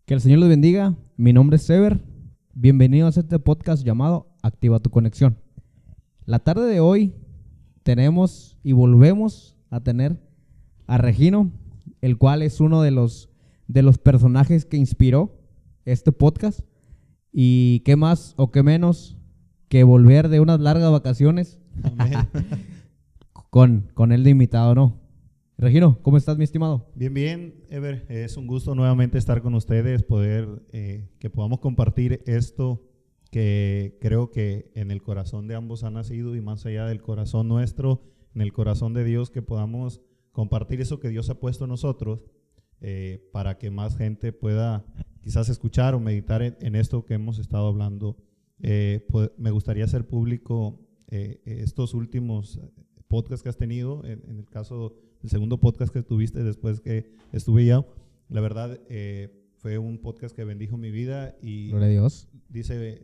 Que el Señor los bendiga. Mi nombre es Sever. Bienvenidos a este podcast llamado Activa tu Conexión. La tarde de hoy tenemos y volvemos a tener a Regino, el cual es uno de los personajes que inspiró este podcast. Y qué más o qué menos que volver de unas largas vacaciones con él de invitado, ¿no? Regino, ¿cómo estás, mi estimado? Bien, Ever. Es un gusto nuevamente estar con ustedes, poder que podamos compartir esto que creo que en el corazón de ambos ha nacido y más allá del corazón nuestro, en el corazón de Dios, que podamos compartir eso que Dios ha puesto en nosotros para que más gente pueda quizás escuchar o meditar en esto que hemos estado hablando. Pues, me gustaría hacer público estos últimos podcasts que has tenido, en el caso el segundo podcast que tuviste después que estuve ya. La verdad, fue un podcast que bendijo mi vida y Gloria a Dios. Dice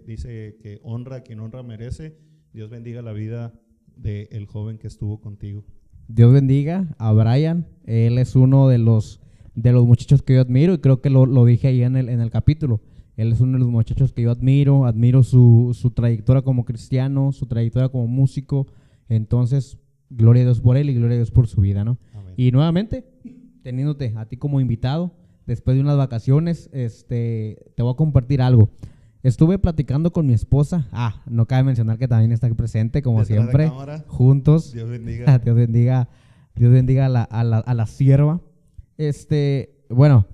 que honra a quien honra merece. Dios bendiga la vida del joven que estuvo contigo. Dios bendiga a Brian. Él es uno de los muchachos que yo admiro y creo que lo dije ahí en el capítulo. Él es uno de los muchachos que yo admiro su trayectoria como cristiano, su trayectoria como músico. Entonces, gloria a Dios por él y gloria a Dios por su vida, ¿no? Amén. Y nuevamente, teniéndote a ti como invitado, después de unas vacaciones, te voy a compartir algo. Estuve platicando con mi esposa. No cabe mencionar que también está aquí presente, como detrás siempre, juntos. Dios bendiga. Dios bendiga a la sierva. Bueno,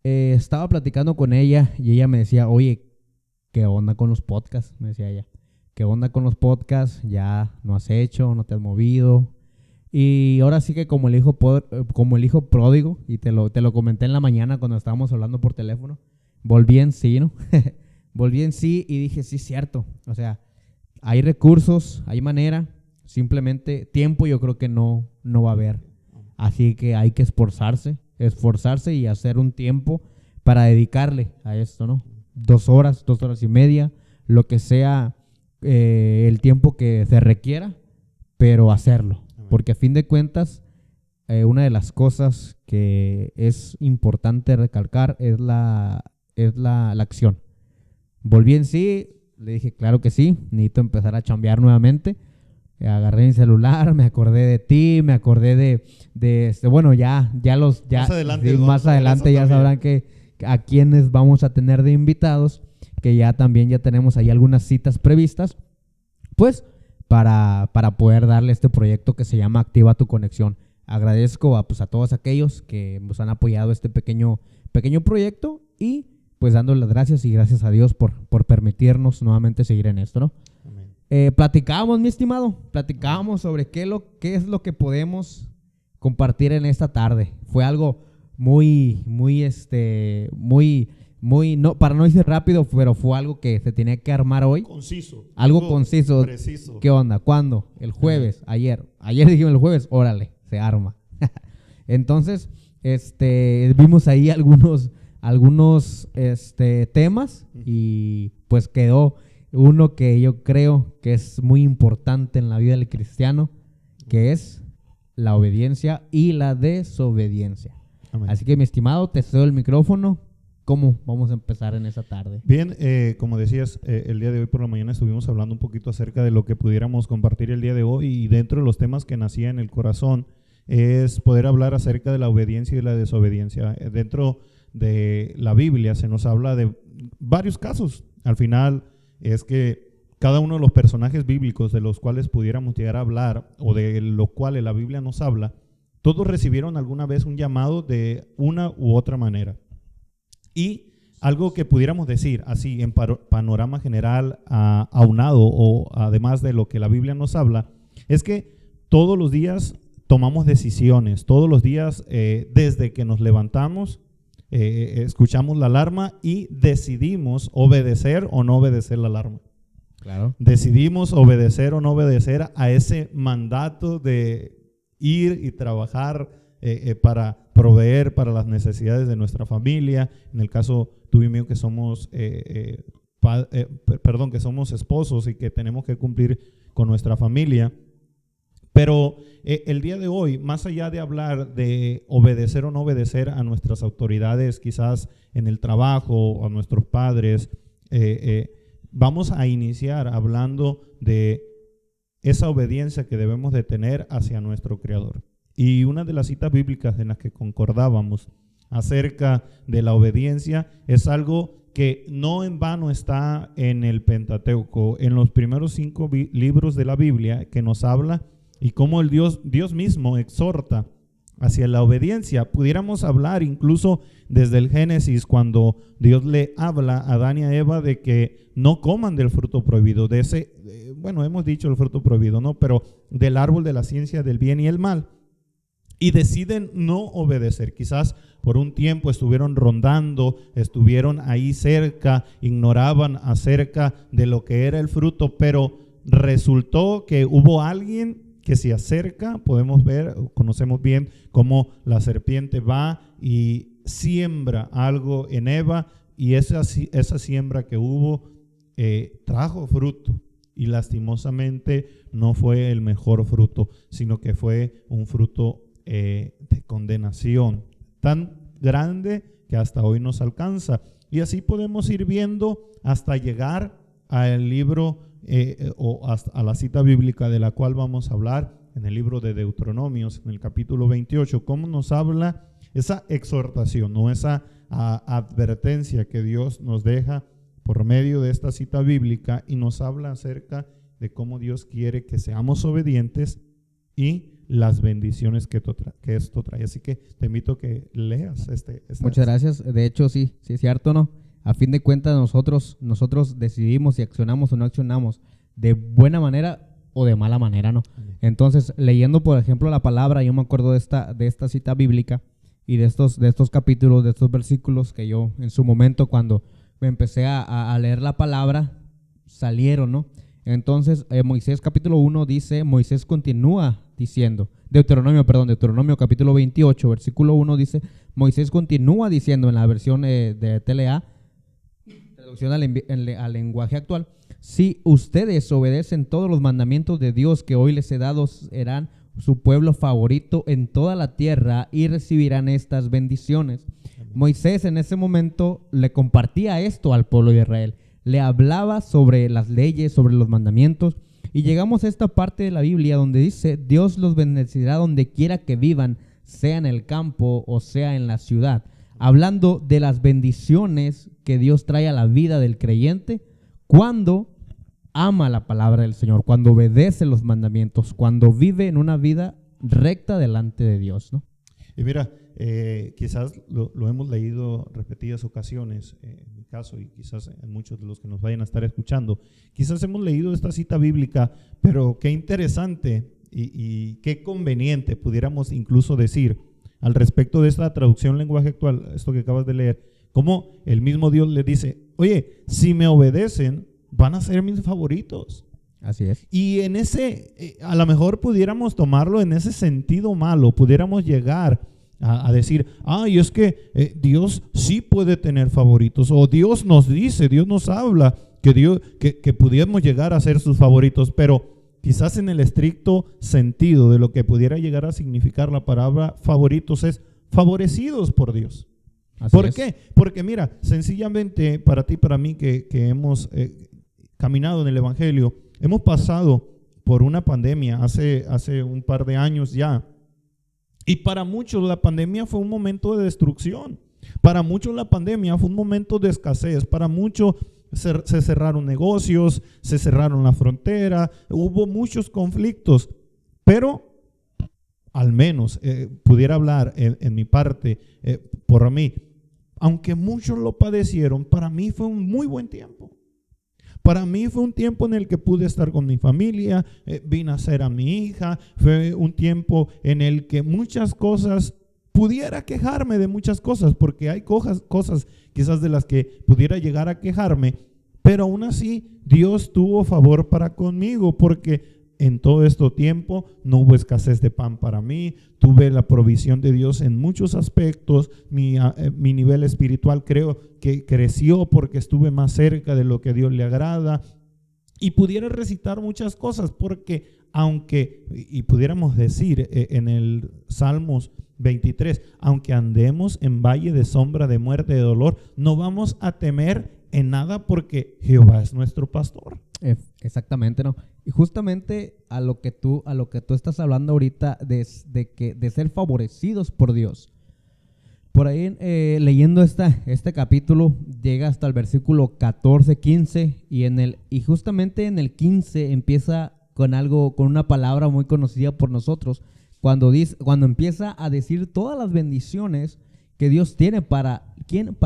estaba platicando con ella y ella me decía, oye, ¿qué onda con los podcasts? Me decía ella. ¿Qué onda con los podcasts? Ya no has hecho, no te has movido. Y ahora sí que como el hijo pródigo, y te lo comenté en la mañana cuando estábamos hablando por teléfono, volví en sí, ¿no? Volví en sí y dije, sí, cierto. O sea, hay recursos, hay manera, simplemente tiempo yo creo que no va a haber. Así que hay que esforzarse y hacer un tiempo para dedicarle a esto, ¿no? 2 horas y media, lo que sea el tiempo que se requiera, pero hacerlo. Porque a fin de cuentas, una de las cosas que es importante recalcar es la acción. Volví en sí, le dije, claro que sí, necesito empezar a chambear nuevamente. Agarré mi celular, me acordé de ti, me acordé de bueno, más adelante ya sabrán que a quienes vamos a tener de invitados, que ya tenemos ahí algunas citas previstas, pues para poder darle este proyecto que se llama Activa tu Conexión. Agradezco a todos aquellos que nos han apoyado este pequeño proyecto y pues dando las gracias y gracias a Dios por permitirnos nuevamente seguir en esto, ¿no? Platicábamos, mi estimado, sobre qué es lo que podemos compartir en esta tarde. Fue algo muy, no, para no irse rápido, pero fue algo que se tenía que armar hoy. Algo conciso. Preciso. ¿Qué onda? ¿Cuándo? El jueves, ayer dijimos el jueves, órale, se arma. Entonces, vimos ahí algunos temas y pues quedó uno que yo creo que es muy importante en la vida del cristiano, que es la obediencia y la desobediencia. Amén. Así que, mi estimado, te cedo el micrófono. ¿Cómo vamos a empezar en esa tarde? Bien, como decías, el día de hoy por la mañana estuvimos hablando un poquito acerca de lo que pudiéramos compartir el día de hoy, y dentro de los temas que nacía en el corazón es poder hablar acerca de la obediencia y la desobediencia. Dentro de la Biblia se nos habla de varios casos. Al final es que cada uno de los personajes bíblicos de los cuales pudiéramos llegar a hablar o de los cuales la Biblia nos habla, todos recibieron alguna vez un llamado de una u otra manera. Y algo que pudiéramos decir así en panorama general, aunado o además de lo que la Biblia nos habla, es que todos los días tomamos decisiones, todos los días desde que nos levantamos, escuchamos la alarma y decidimos obedecer o no obedecer la alarma. Claro. Decidimos obedecer o no obedecer a ese mandato de ir y trabajar para proveer para las necesidades de nuestra familia. En el caso tú y mío que somos que somos esposos y que tenemos que cumplir con nuestra familia, Pero el día de hoy, más allá de hablar de obedecer o no obedecer a nuestras autoridades, quizás en el trabajo o a nuestros padres, vamos a iniciar hablando de esa obediencia que debemos de tener hacia nuestro Creador. Y una de las citas bíblicas en las que concordábamos acerca de la obediencia es algo que no en vano está en el Pentateuco, en los primeros 5 libros de la Biblia, que nos habla y cómo el Dios mismo exhorta hacia la obediencia. Pudiéramos hablar incluso desde el Génesis, cuando Dios le habla a Adán y a Eva de que no coman del fruto prohibido, de ese, bueno, hemos dicho el fruto prohibido, ¿no? Pero del árbol de la ciencia del bien y el mal. Y deciden no obedecer. Quizás por un tiempo estuvieron rondando, estuvieron ahí cerca, ignoraban acerca de lo que era el fruto, pero resultó que hubo alguien que se acerca. Podemos ver, conocemos bien cómo la serpiente va y siembra algo en Eva, y esa siembra que hubo trajo fruto. Y lastimosamente no fue el mejor fruto, sino que fue un fruto de condenación tan grande que hasta hoy nos alcanza. Y así podemos ir viendo hasta llegar al libro o hasta a la cita bíblica de la cual vamos a hablar, en el libro de Deuteronomios, en el capítulo 28, cómo nos habla esa exhortación, no esa advertencia que Dios nos deja por medio de esta cita bíblica, y nos habla acerca de cómo Dios quiere que seamos obedientes y las bendiciones que esto trae. Así que te invito a que leas Muchas gracias. De hecho, sí es cierto, ¿no? A fin de cuentas, nosotros decidimos si accionamos o no accionamos de buena manera o de mala manera, ¿no? Entonces, leyendo, por ejemplo, la palabra, yo me acuerdo de esta cita bíblica y de estos capítulos, de estos versículos que yo en su momento, cuando me empecé a leer la palabra, salieron, ¿no? Entonces, Moisés capítulo 1 dice, Moisés continúa diciendo, Deuteronomio capítulo 28, versículo 1 dice, Moisés continúa diciendo en la versión de TLA, traducción al lenguaje actual, si ustedes obedecen todos los mandamientos de Dios que hoy les he dado, serán su pueblo favorito en toda la tierra y recibirán estas bendiciones. Moisés en ese momento le compartía esto al pueblo de Israel, le hablaba sobre las leyes, sobre los mandamientos, y llegamos a esta parte de la Biblia donde dice, Dios los bendecirá donde quiera que vivan, sea en el campo o sea en la ciudad. Hablando de las bendiciones que Dios trae a la vida del creyente cuando ama la palabra del Señor, cuando obedece los mandamientos, cuando vive en una vida recta delante de Dios, ¿no? Y mira, quizás lo hemos leído repetidas ocasiones, en mi caso, y quizás en muchos de los que nos vayan a estar escuchando, quizás hemos leído esta cita bíblica, pero qué interesante y qué conveniente pudiéramos incluso decir al respecto de esta traducción lenguaje actual, esto que acabas de leer, cómo el mismo Dios le dice, oye, si me obedecen, van a ser mis favoritos. Así es. Y en ese, a lo mejor pudiéramos tomarlo en ese sentido malo, pudiéramos llegar a decir, y es que Dios sí puede tener favoritos, o Dios nos dice, Dios nos habla que pudiéramos llegar a ser sus favoritos, pero quizás en el estricto sentido de lo que pudiera llegar a significar la palabra favoritos es favorecidos por Dios. ¿Por qué? Porque mira, sencillamente para ti, para mí que hemos caminado en el Evangelio, hemos pasado por una pandemia hace un par de años ya. Y para muchos la pandemia fue un momento de destrucción. Para muchos la pandemia fue un momento de escasez. Para muchos se cerraron negocios, se cerraron la frontera, hubo muchos conflictos. Pero al menos pudiera hablar en mi parte por mí. Aunque muchos lo padecieron, para mí fue un muy buen tiempo. Para mí fue un tiempo en el que pude estar con mi familia, vine a ser a mi hija, fue un tiempo en el que muchas cosas, pudiera quejarme de muchas cosas, porque hay cosas quizás de las que pudiera llegar a quejarme, pero aún así Dios tuvo favor para conmigo, porque en todo este tiempo no hubo escasez de pan para mí, tuve la provisión de Dios en muchos aspectos, mi nivel espiritual creo que creció porque estuve más cerca de lo que a Dios le agrada, y pudiera recitar muchas cosas porque aunque, y pudiéramos decir en el Salmos 23, aunque andemos en valle de sombra, de muerte, de dolor, no vamos a temer en nada porque Jehová es nuestro pastor. Exactamente, ¿no? Y justamente a lo que tú estás hablando ahorita de ser favorecidos por Dios. Por ahí leyendo este capítulo llega hasta el versículo 14, 15 y justamente en el 15 empieza con una palabra muy conocida por nosotros cuando empieza a decir todas las bendiciones que Dios tiene para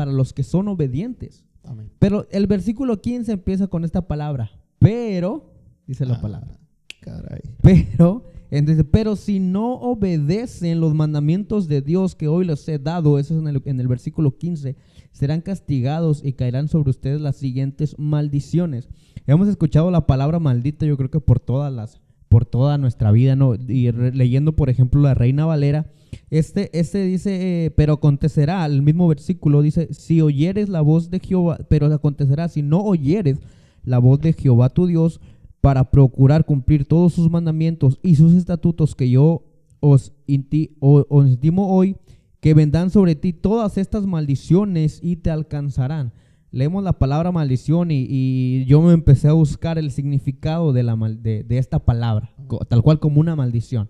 los que son obedientes. Amén. Pero el versículo 15 empieza con esta palabra, pero, dice la palabra. Caray. Pero si no obedecen los mandamientos de Dios que hoy les he dado, eso es en el versículo 15, serán castigados y caerán sobre ustedes las siguientes maldiciones. Hemos escuchado la palabra maldita, yo creo que por toda nuestra vida, ¿no? Y leyendo, por ejemplo, la Reina Valera, este dice, pero acontecerá, el mismo versículo dice, si oyeres la voz de Jehová, pero acontecerá, si no oyeres la voz de Jehová tu Dios, para procurar cumplir todos sus mandamientos y sus estatutos que yo os intimo hoy, que vendrán sobre ti todas estas maldiciones y te alcanzarán. Leemos la palabra maldición y yo me empecé a buscar el significado de esta palabra, tal cual como una maldición.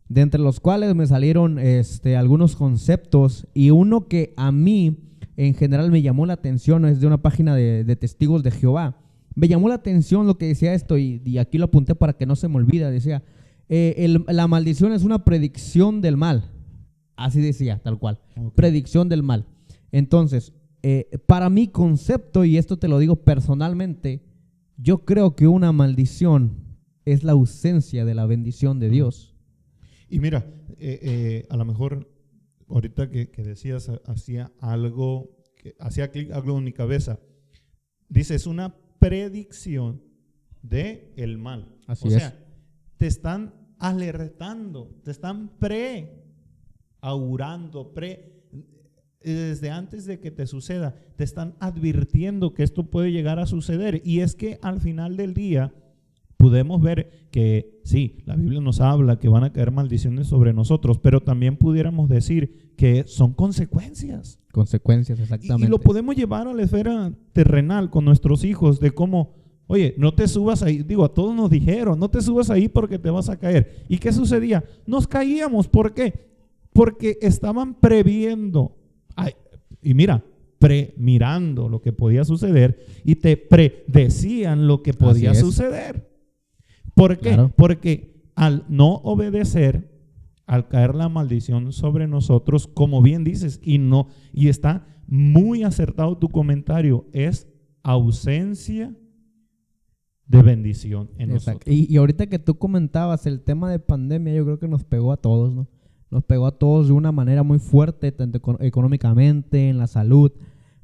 De entre los cuales me salieron algunos conceptos y uno que a mí en general me llamó la atención es de una página de Testigos de Jehová. Me llamó la atención lo que decía esto y aquí lo apunté para que no se me olvide. Decía, la maldición es una predicción del mal. Así decía, tal cual. Okay. Predicción del mal. Entonces, para mi concepto, y esto te lo digo personalmente, yo creo que una maldición es la ausencia de la bendición de Dios. Y mira, a lo mejor ahorita que decías, hacía clic algo en mi cabeza. Dice, es una predicción de el mal. Así o es. sea, te están alertando, te están augurando, desde antes de que te suceda, te están advirtiendo que esto puede llegar a suceder. Y es que al final del día podemos ver que sí, la Biblia nos habla que van a caer maldiciones sobre nosotros, pero también pudiéramos decir que son consecuencias. Consecuencias, exactamente. Y lo podemos llevar a la esfera terrenal con nuestros hijos, de cómo, oye, no te subas ahí. Digo, a todos nos dijeron, no te subas ahí porque te vas a caer. ¿Y qué sucedía? Nos caíamos. ¿Por qué? Porque estaban previendo. Y mira, mirando lo que podía suceder y te predecían lo que podía suceder. ¿Por qué? Claro. Porque al no obedecer, al caer la maldición sobre nosotros, como bien dices, y está muy acertado tu comentario, es ausencia de bendición en nosotros. Y ahorita que tú comentabas el tema de pandemia, yo creo que nos pegó a todos, ¿no? Nos pegó a todos de una manera muy fuerte, tanto económicamente, en la salud.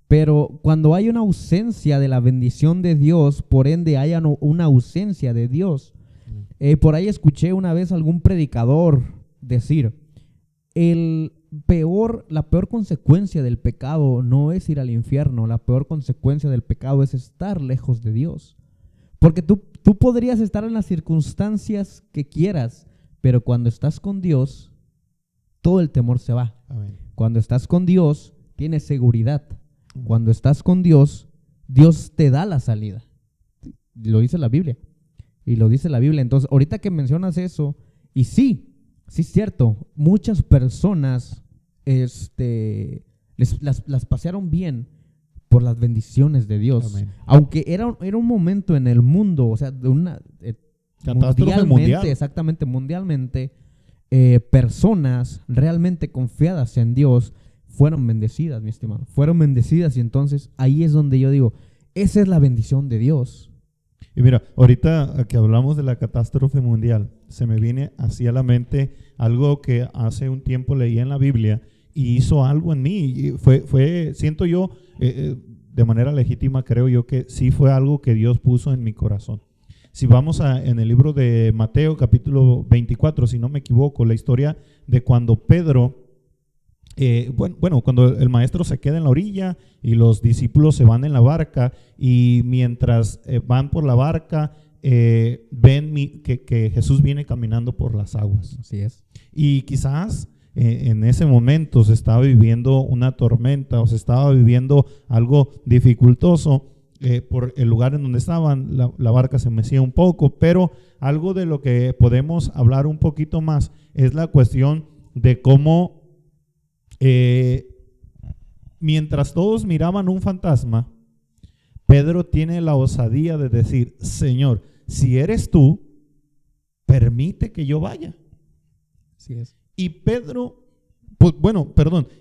Pero cuando hay una ausencia de la bendición de Dios, por ende hay una ausencia de Dios. Por ahí escuché una vez algún predicador decir, la peor consecuencia del pecado no es ir al infierno, la peor consecuencia del pecado es estar lejos de Dios. Porque tú podrías estar en las circunstancias que quieras, pero cuando estás con Dios, todo el temor se va. Amén. Cuando estás con Dios, tienes seguridad. Cuando estás con Dios, Dios te da la salida. Lo dice la Biblia. Y lo dice la Biblia. Entonces, ahorita que mencionas eso, y sí es cierto, muchas personas las pasaron bien por las bendiciones de Dios. Amén. Aunque era un momento en el mundo, o sea, de una catástrofe mundial. Exactamente, mundialmente, personas realmente confiadas en Dios fueron bendecidas, mi estimado. Fueron bendecidas y entonces ahí es donde yo digo, esa es la bendición de Dios. Y mira, ahorita que hablamos de la catástrofe mundial, se me viene así a la mente algo que hace un tiempo leí en la Biblia y hizo algo en mí. Y siento yo, de manera legítima, creo yo que sí fue algo que Dios puso en mi corazón. Si vamos en el libro de Mateo, capítulo 24, si no me equivoco, la historia de cuando Pedro, cuando el maestro se queda en la orilla y los discípulos se van en la barca y mientras van por la barca, ven que Jesús viene caminando por las aguas. Así es. Y quizás en ese momento se estaba viviendo una tormenta o se estaba viviendo algo dificultoso por el lugar en donde estaban. La barca se mecía un poco, pero algo de lo que podemos hablar un poquito más es la cuestión de cómo mientras todos miraban un fantasma, Pedro tiene la osadía de decir: Señor, si eres tú, permite que yo vaya. Así es. Y Pedro,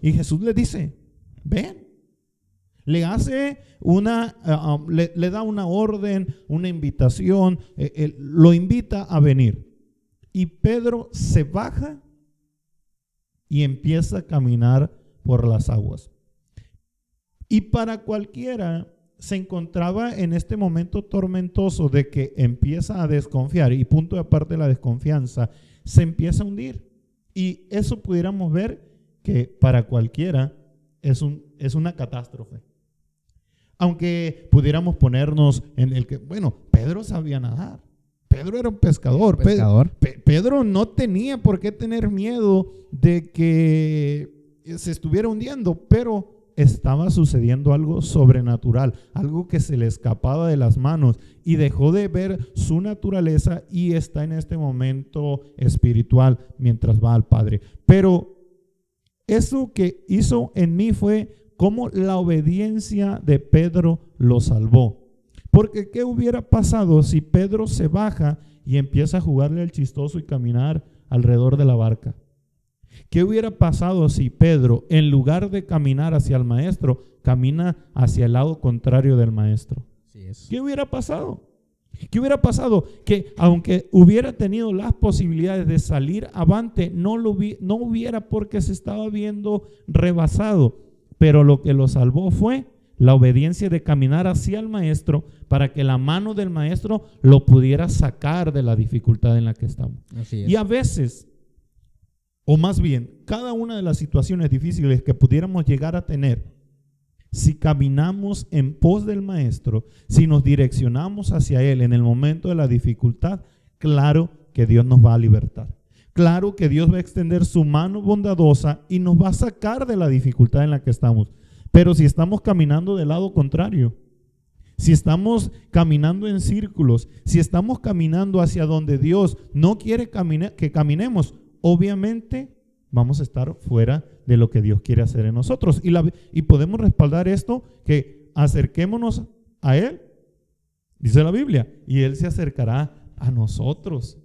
y Jesús le dice: ven. Le hace le da una orden, una invitación, lo invita a venir. Y Pedro se baja y empieza a caminar por las aguas. Y para cualquiera se encontraba en este momento tormentoso de que empieza a desconfiar, y punto de aparte de la desconfianza, se empieza a hundir. Y eso pudiéramos ver que para cualquiera es una catástrofe. Aunque pudiéramos ponernos en el que, Pedro sabía nadar. Pedro era un pescador. Pedro no tenía por qué tener miedo de que se estuviera hundiendo, pero estaba sucediendo algo sobrenatural, algo que se le escapaba de las manos y dejó de ver su naturaleza y está en este momento espiritual mientras va al Padre. Pero eso que hizo en mí fue cómo la obediencia de Pedro lo salvó. Porque ¿qué hubiera pasado si Pedro se baja y empieza a jugarle al chistoso y caminar alrededor de la barca? ¿Qué hubiera pasado si Pedro, en lugar de caminar hacia el maestro, camina hacia el lado contrario del maestro? Así es. ¿Qué hubiera pasado? ¿Qué hubiera pasado? Que aunque hubiera tenido las posibilidades de salir avante, no hubiera, porque se estaba viendo rebasado. Pero lo que lo salvó fue la obediencia de caminar hacia el maestro para que la mano del maestro lo pudiera sacar de la dificultad en la que estamos. Así es. Y a veces, o más bien, cada una de las situaciones difíciles que pudiéramos llegar a tener, si caminamos en pos del maestro, si nos direccionamos hacia él en el momento de la dificultad, claro que Dios nos va a libertar. Claro que Dios va a extender su mano bondadosa y nos va a sacar de la dificultad en la que estamos. Pero si estamos caminando del lado contrario, si estamos caminando en círculos, si estamos caminando hacia donde Dios no quiere que caminemos, obviamente vamos a estar fuera de lo que Dios quiere hacer en nosotros. Y podemos respaldar esto, que acerquémonos a Él, dice la Biblia, y Él se acercará a nosotros.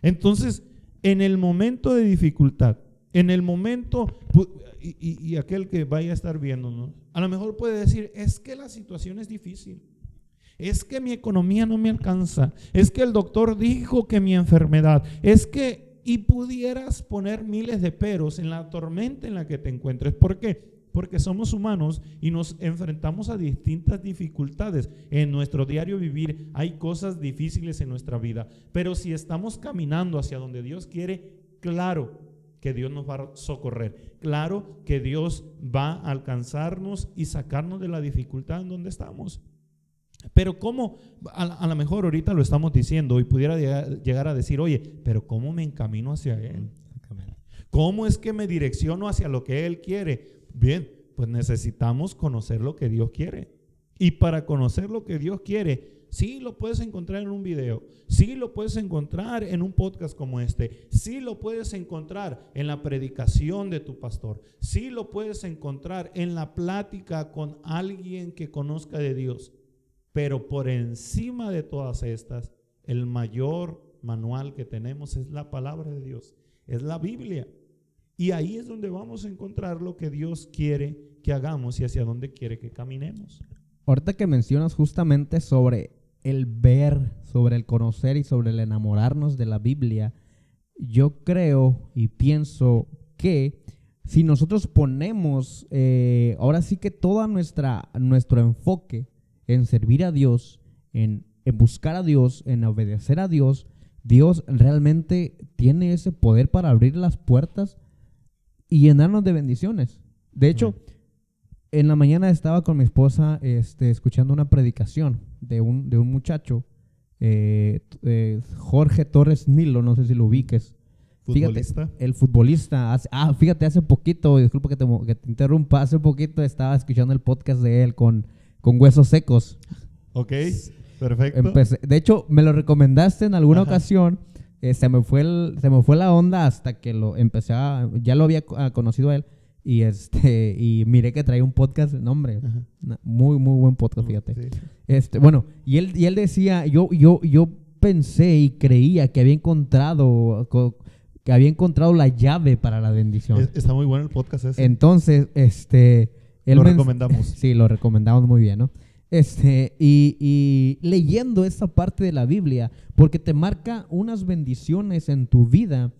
Entonces, en el momento de dificultad, en el momento, y aquel que vaya a estar viéndonos, a lo mejor puede decir: es que la situación es difícil, es que mi economía no me alcanza, es que el doctor dijo que mi enfermedad, es que, y pudieras poner miles de peros en la tormenta en la que te encuentres. ¿Por qué? Porque somos humanos y nos enfrentamos a distintas dificultades. En nuestro diario vivir hay cosas difíciles en nuestra vida, pero si estamos caminando hacia donde Dios quiere, claro que Dios nos va a socorrer, claro que Dios va a alcanzarnos y sacarnos de la dificultad en donde estamos. Pero ¿cómo? A lo mejor ahorita lo estamos diciendo y pudiera llegar a decir: oye, pero ¿cómo me encamino hacia Él? ¿Cómo es que me direcciono hacia lo que Él quiere? Bien, pues necesitamos conocer lo que Dios quiere. Y para conocer lo que Dios quiere, sí lo puedes encontrar en un video, sí lo puedes encontrar en un podcast como este, sí lo puedes encontrar en la predicación de tu pastor, sí lo puedes encontrar en la plática con alguien que conozca de Dios. Pero por encima de todas estas, el mayor manual que tenemos es la palabra de Dios, es la Biblia. Y ahí es donde vamos a encontrar lo que Dios quiere que hagamos y hacia dónde quiere que caminemos. Ahorita que mencionas justamente sobre el ver, sobre el conocer y sobre el enamorarnos de la Biblia, yo creo y pienso que si nosotros ponemos ahora sí que todo nuestro enfoque en servir a Dios, en buscar a Dios, en obedecer a Dios, Dios realmente tiene ese poder para abrir las puertas y llenarnos de bendiciones. De hecho, en la mañana estaba con mi esposa escuchando una predicación de un muchacho Jorge Torres Nilo, no sé si lo ubiques. ¿Futbolista? Fíjate, el futbolista. Fíjate, hace poquito, disculpa que te interrumpa, hace poquito estaba escuchando el podcast de él con Huesos Secos. Ok, perfecto. De hecho, me lo recomendaste en alguna ocasión. Se me fue la onda hasta que ya lo había conocido a él. Y miré que traía un podcast, no hombre, muy, muy buen podcast, fíjate. Sí. Bueno, y él decía, yo pensé y creía que había encontrado la llave para la bendición. Está muy bueno el podcast ese. Entonces, lo recomendamos. Sí, lo recomendamos muy bien, ¿no? Y leyendo esta parte de la Biblia, porque te marca unas bendiciones en tu vida,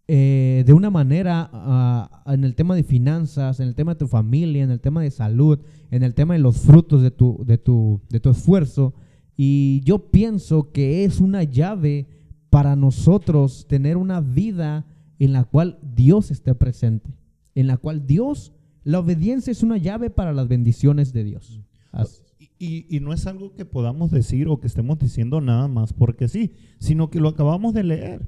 de una manera, en el tema de finanzas, en el tema de tu familia, en el tema de salud, en el tema de los frutos de tu esfuerzo. Y yo pienso que es una llave para nosotros tener una vida en la cual Dios esté presente, en la cual la obediencia es una llave para las bendiciones de Dios. Y no es algo que podamos decir o que estemos diciendo nada más porque sí, sino que lo acabamos de leer.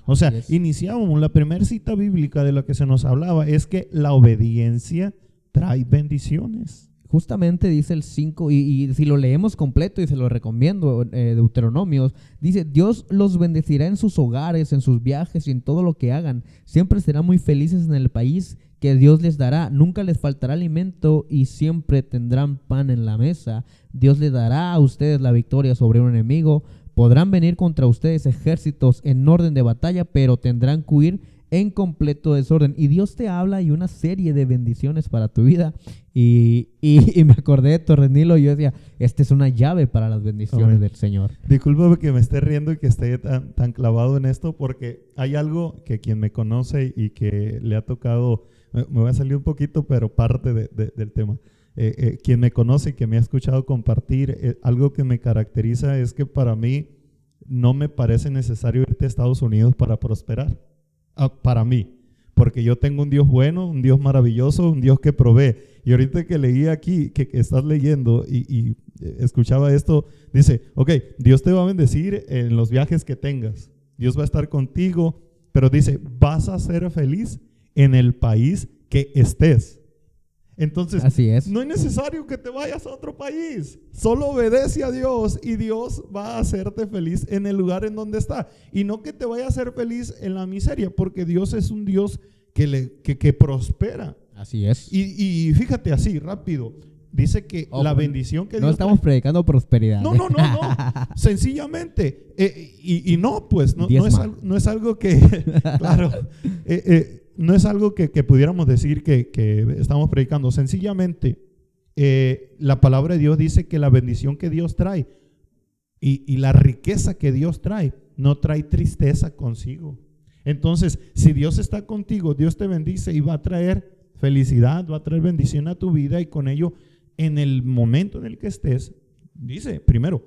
O sea, iniciábamos la primera cita bíblica de la que se nos hablaba, es que la obediencia trae bendiciones. Justamente dice el 5, y si lo leemos completo y se lo recomiendo, Deuteronomios, dice: Dios los bendecirá en sus hogares, en sus viajes y en todo lo que hagan. Siempre serán muy felices en el país que Dios les dará. Nunca les faltará alimento y siempre tendrán pan en la mesa. Dios les dará a ustedes la victoria sobre un enemigo. Podrán venir contra ustedes ejércitos en orden de batalla, pero tendrán que huir en completo desorden. Y Dios te habla y una serie de bendiciones para tu vida. Y me acordé de Torres Nilo y yo decía, esta es una llave para las bendiciones del Señor. Discúlpame que me esté riendo y que esté tan clavado en esto, porque hay algo que quien me conoce y que le ha tocado, me voy a salir un poquito, pero parte del tema. Quien me conoce y que me ha escuchado compartir, algo que me caracteriza es que para mí no me parece necesario irte a Estados Unidos para prosperar. Para mí, porque yo tengo un Dios bueno, un Dios maravilloso, un Dios que provee. Y ahorita que leí aquí, que estás leyendo y escuchaba esto, dice, ok, Dios te va a bendecir en los viajes que tengas, Dios va a estar contigo, pero dice, vas a ser feliz en el país que estés. Entonces, así es. No es necesario que te vayas a otro país. Solo obedece a Dios y Dios va a hacerte feliz en el lugar en donde está. Y no que te vaya a hacer feliz en la miseria, porque Dios es un Dios que prospera. Así es. Y fíjate así, rápido. Dice que la bendición que Dios... No estamos predicando prosperidad. No. Sencillamente. No es algo que... Claro. No es algo que pudiéramos decir que estamos predicando. Sencillamente, la palabra de Dios dice que la bendición que Dios trae y la riqueza que Dios trae no trae tristeza consigo. Entonces, si Dios está contigo, Dios te bendice y va a traer felicidad, va a traer bendición a tu vida, y con ello, en el momento en el que estés, dice, primero,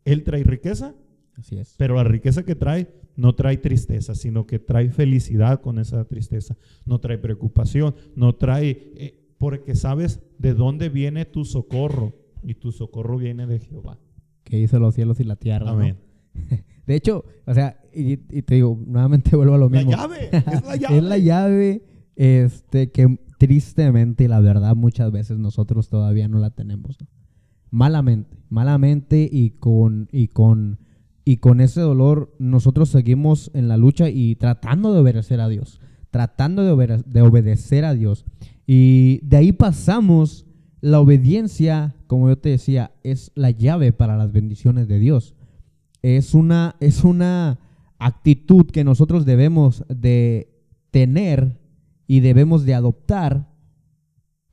Él trae riqueza. Así es. Pero la riqueza que trae no trae tristeza, sino que trae felicidad con esa tristeza. No trae preocupación, no trae, porque sabes de dónde viene tu socorro, y tu socorro viene de Jehová, que hizo los cielos y la tierra. Amén. ¿No? De hecho, o sea, y te digo, nuevamente vuelvo a lo mismo. La llave, es la llave. Es la llave, que tristemente, la verdad, muchas veces nosotros todavía no la tenemos, ¿no? Malamente y con ese dolor nosotros seguimos en la lucha y tratando de obedecer a Dios, de obedecer a Dios. Y de ahí pasamos, la obediencia, como yo te decía, es la llave para las bendiciones de Dios. Es una actitud que nosotros debemos de tener y debemos de adoptar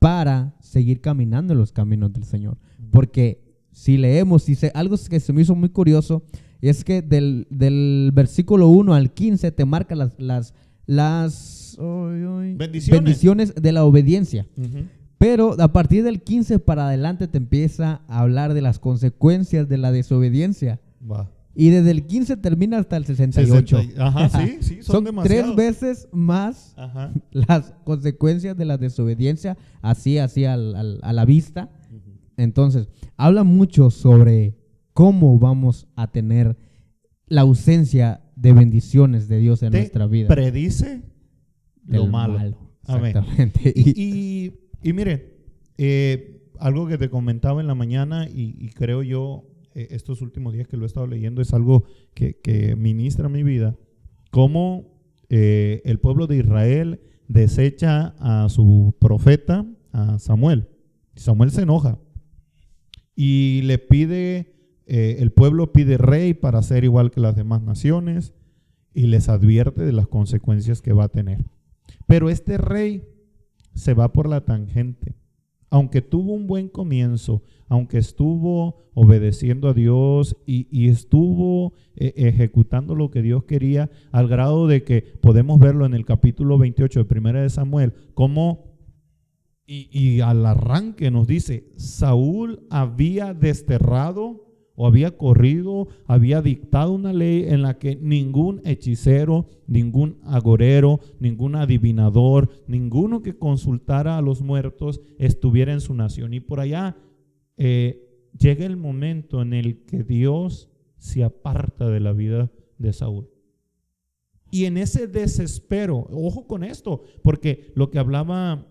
para seguir caminando en los caminos del Señor. Porque si leemos, algo que se me hizo muy curioso, es que del versículo 1 al 15 te marca las bendiciones de la obediencia. Uh-huh. Pero a partir del 15 para adelante te empieza a hablar de las consecuencias de la desobediencia. Va. Y desde el 15 termina hasta el 68. Ajá, sí, son demasiados. 3 veces más. Ajá. Las consecuencias de la desobediencia, así a la vista. Uh-huh. Entonces, habla mucho sobre ¿cómo vamos a tener la ausencia de bendiciones de Dios en Te nuestra vida? predice lo Del malo. Amén. Exactamente. Y mire, algo que te comentaba en la mañana y creo yo, estos últimos días que lo he estado leyendo, es algo que ministra mi vida, cómo el pueblo de Israel desecha a su profeta, a Samuel. Samuel se enoja y le pide, el pueblo pide rey para ser igual que las demás naciones y les advierte de las consecuencias que va a tener. Pero este rey se va por la tangente. Aunque tuvo un buen comienzo, aunque estuvo obedeciendo a Dios y estuvo ejecutando lo que Dios quería, al grado de que podemos verlo en el capítulo 28 de Primera de Samuel, como y al arranque nos dice, Saúl había desterrado o había corrido, había dictado una ley en la que ningún hechicero, ningún agorero, ningún adivinador, ninguno que consultara a los muertos estuviera en su nación. Y por allá llega el momento en el que Dios se aparta de la vida de Saúl. Y en ese desespero, ojo con esto, porque lo que hablaba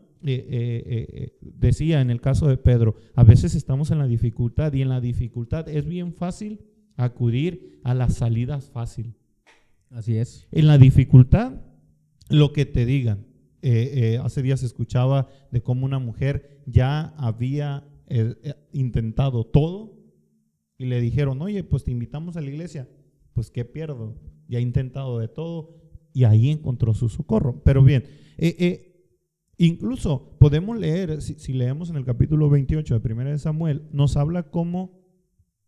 decía en el caso de Pedro, a veces estamos en la dificultad y en la dificultad es bien fácil acudir a las salidas fácil. Así es. En la dificultad, lo que te digan. Hace días escuchaba de cómo una mujer ya había intentado todo y le dijeron, oye, pues te invitamos a la iglesia. Pues ¿qué pierdo? Ya he intentado de todo y ahí encontró su socorro. Pero bien, incluso podemos leer, si leemos en el capítulo 28 de Primera de Samuel, nos habla cómo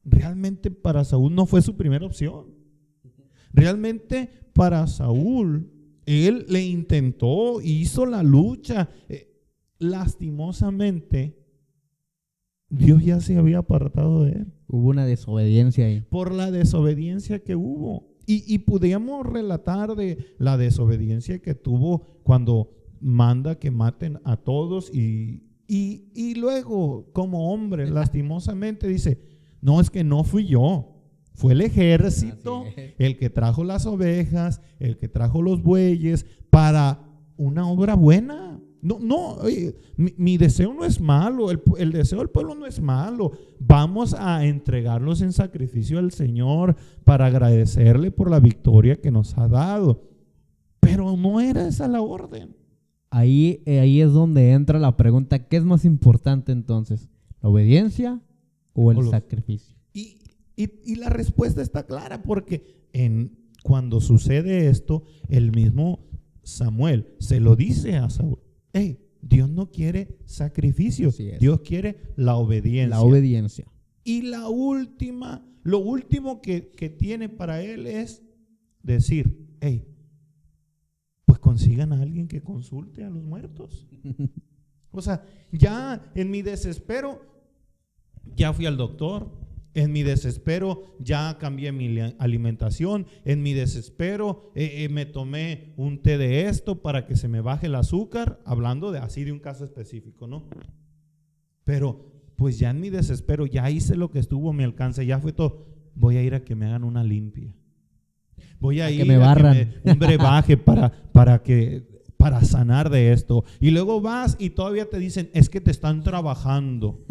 realmente para Saúl no fue su primera opción. Realmente para Saúl, él le intentó, hizo la lucha. Lastimosamente, Dios ya se había apartado de él. Hubo una desobediencia ahí. Por la desobediencia que hubo. Y podíamos relatar de la desobediencia que tuvo cuando manda que maten a todos y luego como hombre lastimosamente dice, no, es que no fui yo, fue el ejército el que trajo las ovejas, el que trajo los bueyes para una obra buena. No, oye, mi deseo no es malo, el deseo del pueblo no es malo. Vamos a entregarlos en sacrificio al Señor para agradecerle por la victoria que nos ha dado. Pero no era esa la orden. Ahí es donde entra la pregunta, ¿qué es más importante entonces? ¿La obediencia o el sacrificio? Y la respuesta está clara, porque cuando sucede esto, el mismo Samuel se lo dice a Saúl. Hey, Dios no quiere sacrificio, Dios quiere la obediencia. La obediencia. Y lo último que tiene para él es decir, hey, pues consigan a alguien que consulte a los muertos. O sea, ya en mi desespero, ya fui al doctor. En mi desespero ya cambié mi alimentación. En mi desespero me tomé un té de esto para que se me baje el azúcar. Hablando de un caso específico, ¿no? Pero pues ya en mi desespero ya hice lo que estuvo a mi alcance. Ya fue todo. Voy a ir a que me hagan una limpia. Voy a ir que me barran. un brebaje para sanar de esto. Y luego vas y todavía te dicen, es que te están trabajando.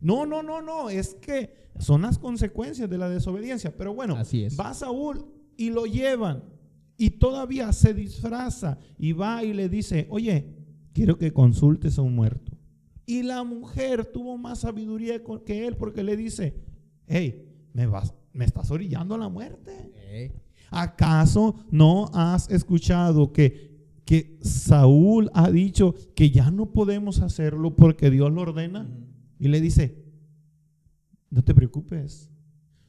No, es que son las consecuencias de la desobediencia. Pero bueno, va Saúl y lo llevan y todavía se disfraza y va y le dice, oye, quiero que consultes a un muerto. Y la mujer tuvo más sabiduría que él, porque le dice, hey, me estás orillando a la muerte. ¿Acaso no has escuchado que Saúl ha dicho que ya no podemos hacerlo porque Dios lo ordena? Y le dice, no te preocupes,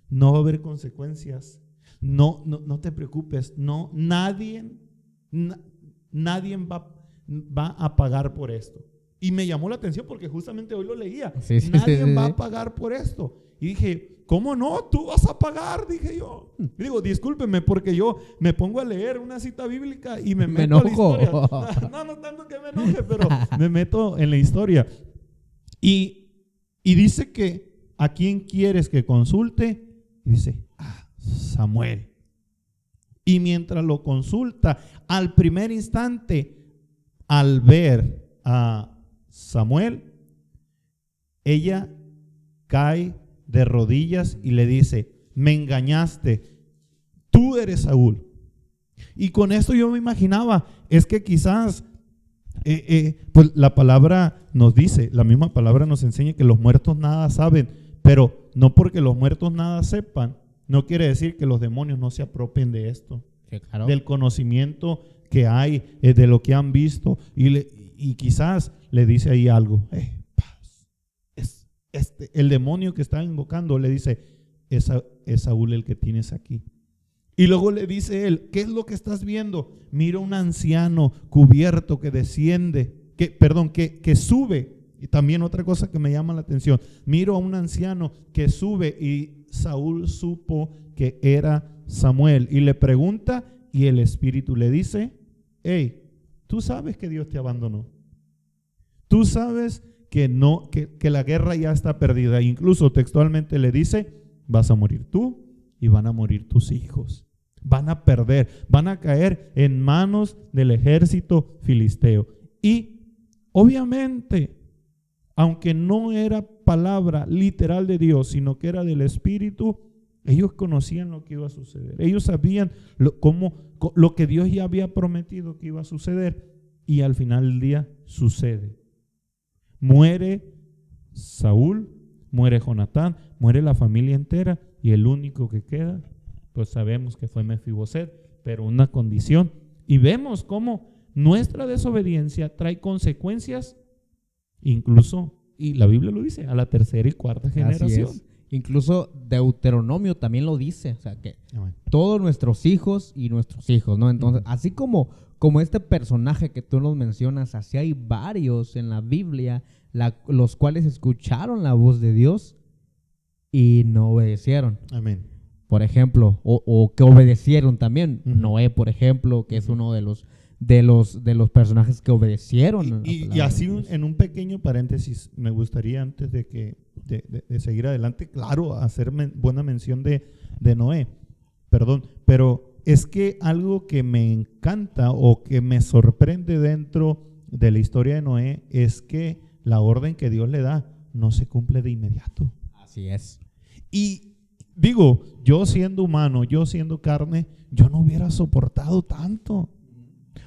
no va a haber consecuencias, no te preocupes, no, nadie va a pagar por esto. Y me llamó la atención porque justamente hoy lo leía. Nadie va a pagar por esto. Y dije, ¿cómo no? Tú vas a pagar, dije yo. Digo, discúlpeme porque yo me pongo a leer una cita bíblica y me meto a la historia. No tanto que me enoje, pero me meto en la historia. Y dice que ¿a quién quieres que consulte? Y dice, Samuel. Y mientras lo consulta, al primer instante, al ver a Samuel, ella cae de rodillas y le dice, me engañaste, tú eres Saúl. Y con esto yo me imaginaba, es que quizás, pues la palabra nos dice, la misma palabra nos enseña que los muertos nada saben, pero no porque los muertos nada sepan, no quiere decir que los demonios no se apropien de esto, Sí, claro. del conocimiento que hay, de lo que han visto, y quizás le dice ahí algo, paz. El demonio que está invocando le dice, es Saúl el que tienes aquí. Y luego le dice él, ¿qué es lo que estás viendo? Mira un anciano cubierto que desciende, que sube. Y también otra cosa que me llama la atención, miro a un anciano que sube, y Saúl supo que era Samuel y le pregunta, y el espíritu le dice, hey, tú sabes que Dios te abandonó, tú sabes que la guerra ya está perdida. Incluso textualmente le dice, vas a morir tú y van a morir tus hijos, van a perder, van a caer en manos del ejército filisteo. Y obviamente, aunque no era palabra literal de Dios, sino que era del Espíritu, ellos conocían lo que iba a suceder. Ellos sabían lo que Dios ya había prometido que iba a suceder, y al final del día sucede. Muere Saúl, muere Jonatán, muere la familia entera, y el único que queda, pues sabemos que fue Mefiboset, pero una condición. Y vemos cómo nuestra desobediencia trae consecuencias, incluso, y la Biblia lo dice, a la tercera y cuarta generación. Así es. Incluso Deuteronomio también lo dice, o sea que todos nuestros hijos y nuestros hijos, ¿no? Entonces, así como este personaje que tú nos mencionas, así hay varios en la Biblia, los cuales escucharon la voz de Dios y no obedecieron. Amén. Por ejemplo, o que obedecieron también. Noé, por ejemplo, que es uno de los personajes que obedecieron. Y así en un pequeño paréntesis, me gustaría, antes de seguir adelante, claro, hacer buena mención de Noé, pero es que algo que me encanta o que me sorprende dentro de la historia de Noé es que la orden que Dios le da no se cumple de inmediato. Así es. Y digo, yo siendo humano, yo siendo carne, yo no hubiera soportado tanto.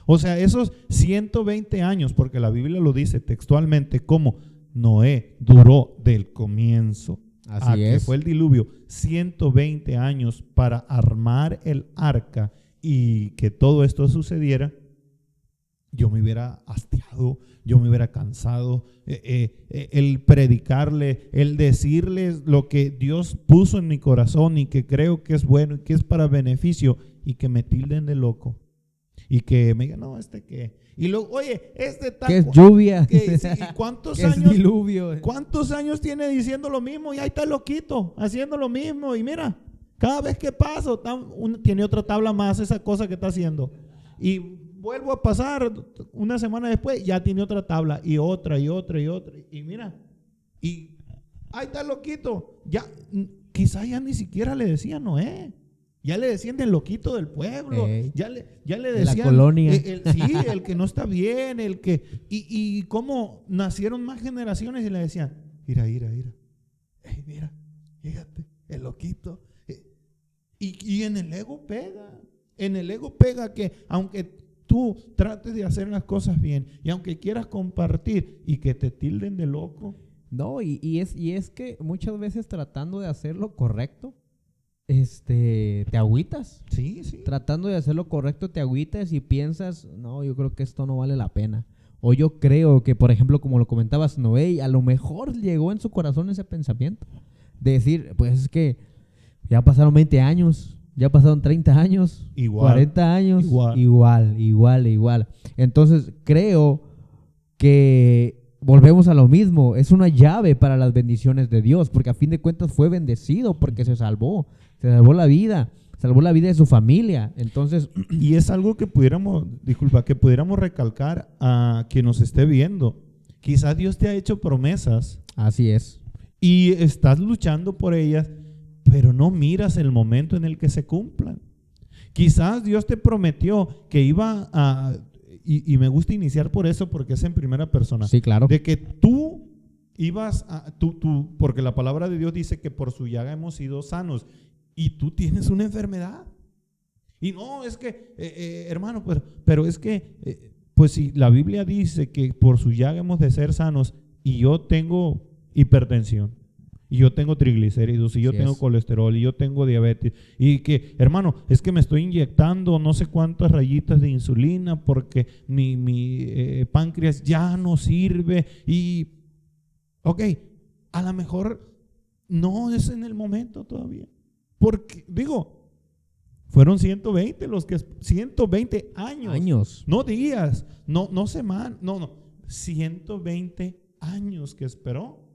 O sea, esos 120 años, porque la Biblia lo dice textualmente, como Noé duró del comienzo que fue el diluvio, 120 años para armar el arca y que todo esto sucediera, yo me hubiera hastiado, yo me hubiera cansado. El predicarle, el decirles lo que Dios puso en mi corazón y que creo que es bueno y que es para beneficio, y que me tilden de loco. Y que me digan, no, ¿qué? Y luego, oye, tal. ¿Qué es lluvia? Sí, ¿y cuántos ¿Qué años? Es diluvio? ¿Cuántos años tiene diciendo lo mismo? Y ahí está loquito, haciendo lo mismo. Y mira, cada vez que paso, tiene otra tabla más, esa cosa que está haciendo. Y vuelvo a pasar una semana después, ya tiene otra tabla, y otra, y otra, y otra. Y mira, y ahí está loquito. Ya, quizás ya ni siquiera le decían Noé. Ya le decían el loquito del pueblo, ya le decían la colonia. El que no está bien, y cómo nacieron más generaciones y le decían, mira, mira, fíjate, el loquito. Y en el ego pega, que aunque tú trates de hacer las cosas bien y aunque quieras compartir y que te tilden de loco. No, y es que muchas veces tratando de hacer lo correcto, te agüitas. Sí. Tratando de hacer lo correcto te agüitas y piensas, no, yo creo que esto no vale la pena. O yo creo que, por ejemplo, como lo comentabas, Noé, a lo mejor llegó en su corazón ese pensamiento de decir, pues es que ya pasaron 20 años, ya pasaron 30 años, igual, 40 años, igual. Entonces creo que volvemos a lo mismo, es una llave para las bendiciones de Dios, porque a fin de cuentas fue bendecido porque se salvó la vida de su familia. Entonces, y es algo que pudiéramos recalcar a quien nos esté viendo. Quizás Dios te ha hecho promesas. Así es. y estás luchando por ellas, pero no miras el momento en el que se cumplan. Quizás Dios te prometió que iba a, y me gusta iniciar por eso porque es en primera persona, Sí, claro. de que tú ibas a, porque la palabra de Dios dice que por su llaga hemos sido sanos, y tú tienes una enfermedad. Y no, es que, hermano, pero es que, pues si la Biblia dice que por su llaga hemos de ser sanos, y yo tengo hipertensión, y yo tengo triglicéridos, y yo tengo colesterol, y yo tengo diabetes, y que, hermano, es que me estoy inyectando no sé cuántas rayitas de insulina porque mi páncreas ya no sirve, y, ok, a lo mejor no es en el momento todavía, porque, digo, fueron 120 120 años, no días, no semanas, no, 120 años que esperó.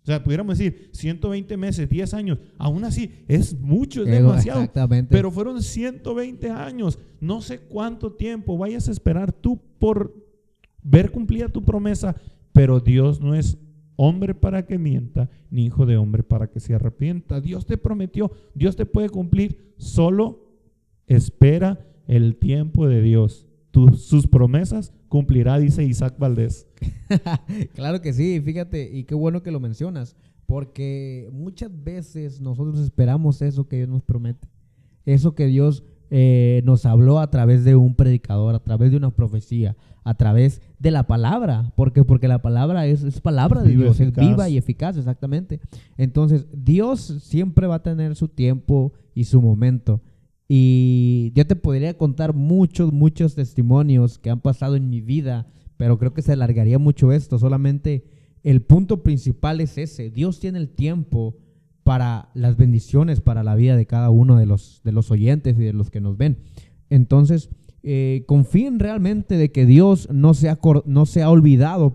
O sea, pudiéramos decir 120 meses, 10 años, aún así es mucho, es demasiado. Exactamente. Pero fueron 120 años, no sé cuánto tiempo vayas a esperar tú por ver cumplida tu promesa, pero Dios no es hombre para que mienta, ni hijo de hombre para que se arrepienta. Dios te prometió, Dios te puede cumplir, solo espera el tiempo de Dios. Sus promesas cumplirá, dice Isaac Valdés. Claro que sí, fíjate, y qué bueno que lo mencionas, porque muchas veces nosotros esperamos eso que Dios nos promete, eso que Dios nos habló a través de un predicador, a través de una profecía, a través de la palabra, porque la palabra es palabra de Dios, es viva y eficaz, exactamente. Entonces, Dios siempre va a tener su tiempo y su momento. Y yo te podría contar muchos testimonios que han pasado en mi vida, pero creo que se alargaría mucho esto. Solamente el punto principal es ese: Dios tiene el tiempo para las bendiciones, para la vida de cada uno de los oyentes y de los que nos ven. Entonces, confíen realmente de que Dios no se ha olvidado,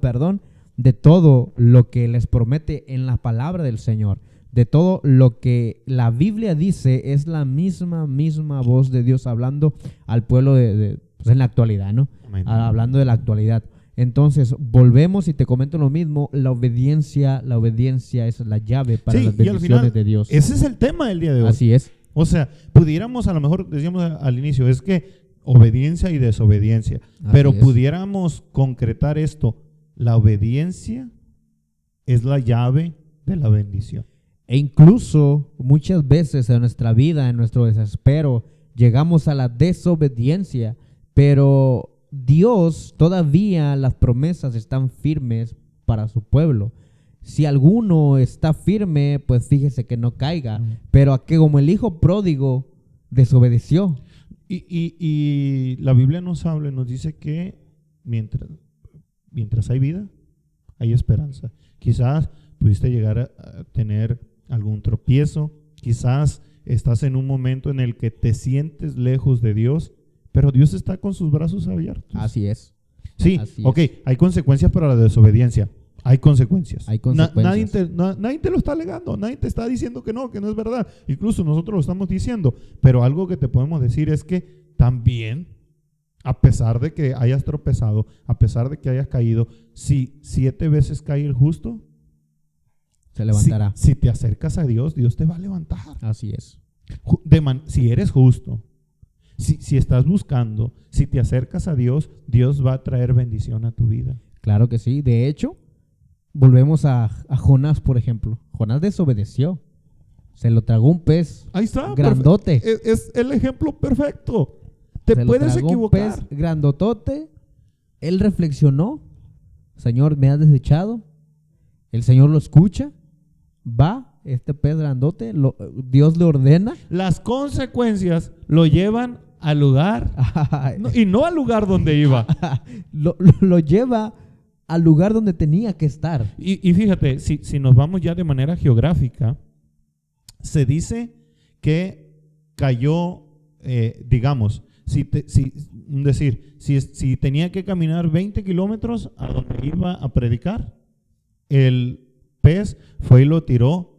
de todo lo que les promete en la palabra del Señor. De todo lo que la Biblia dice es la misma voz de Dios hablando al pueblo pues en la actualidad, ¿no? Amén. Hablando de la actualidad. Entonces, volvemos y te comento lo mismo: la obediencia es la llave para las bendiciones final, de Dios. Ese es el tema del día de hoy. Así es. O sea, pudiéramos, a lo mejor decíamos al inicio, es que obediencia y desobediencia, pero pudiéramos concretar esto: la obediencia es la llave de la bendición. E incluso muchas veces en nuestra vida, en nuestro desespero, llegamos a la desobediencia, pero Dios todavía, las promesas están firmes para su pueblo. Si alguno está firme, pues fíjese que no caiga, pero a que como el hijo pródigo desobedeció. Y la Biblia nos habla, nos dice que mientras hay vida, hay esperanza. Quizás pudiste llegar a tener algún tropiezo, quizás estás en un momento en el que te sientes lejos de Dios, pero Dios está con sus brazos abiertos. Así es. Sí, Así ok, es. hay consecuencias para la desobediencia. Hay consecuencias. Hay consecuencias. Nadie te lo está alegando, nadie te está diciendo que no es verdad. Incluso nosotros lo estamos diciendo, pero algo que te podemos decir es que también, a pesar de que hayas tropezado, a pesar de que hayas caído, si 7 veces cae el justo, se levantará. Si te acercas a Dios, Dios te va a levantar. Así es. Si eres justo, si estás buscando, si te acercas a Dios, Dios va a traer bendición a tu vida. Claro que sí. De hecho, volvemos a Jonás, por ejemplo. Jonás desobedeció. Se lo tragó un pez. Ahí está, grandote. Es el ejemplo perfecto. Te se puedes lo tragó equivocar. Un pez grandotote. Él reflexionó: Señor, me has desechado. El Señor lo escucha. Va, este pez grandote, Dios le ordena. Las consecuencias lo llevan al lugar, y no al lugar donde iba. lo lleva al lugar donde tenía que estar. Y fíjate, si nos vamos ya de manera geográfica, se dice que cayó, digamos, si tenía que caminar 20 kilómetros a donde iba a predicar, el pez fue y lo tiró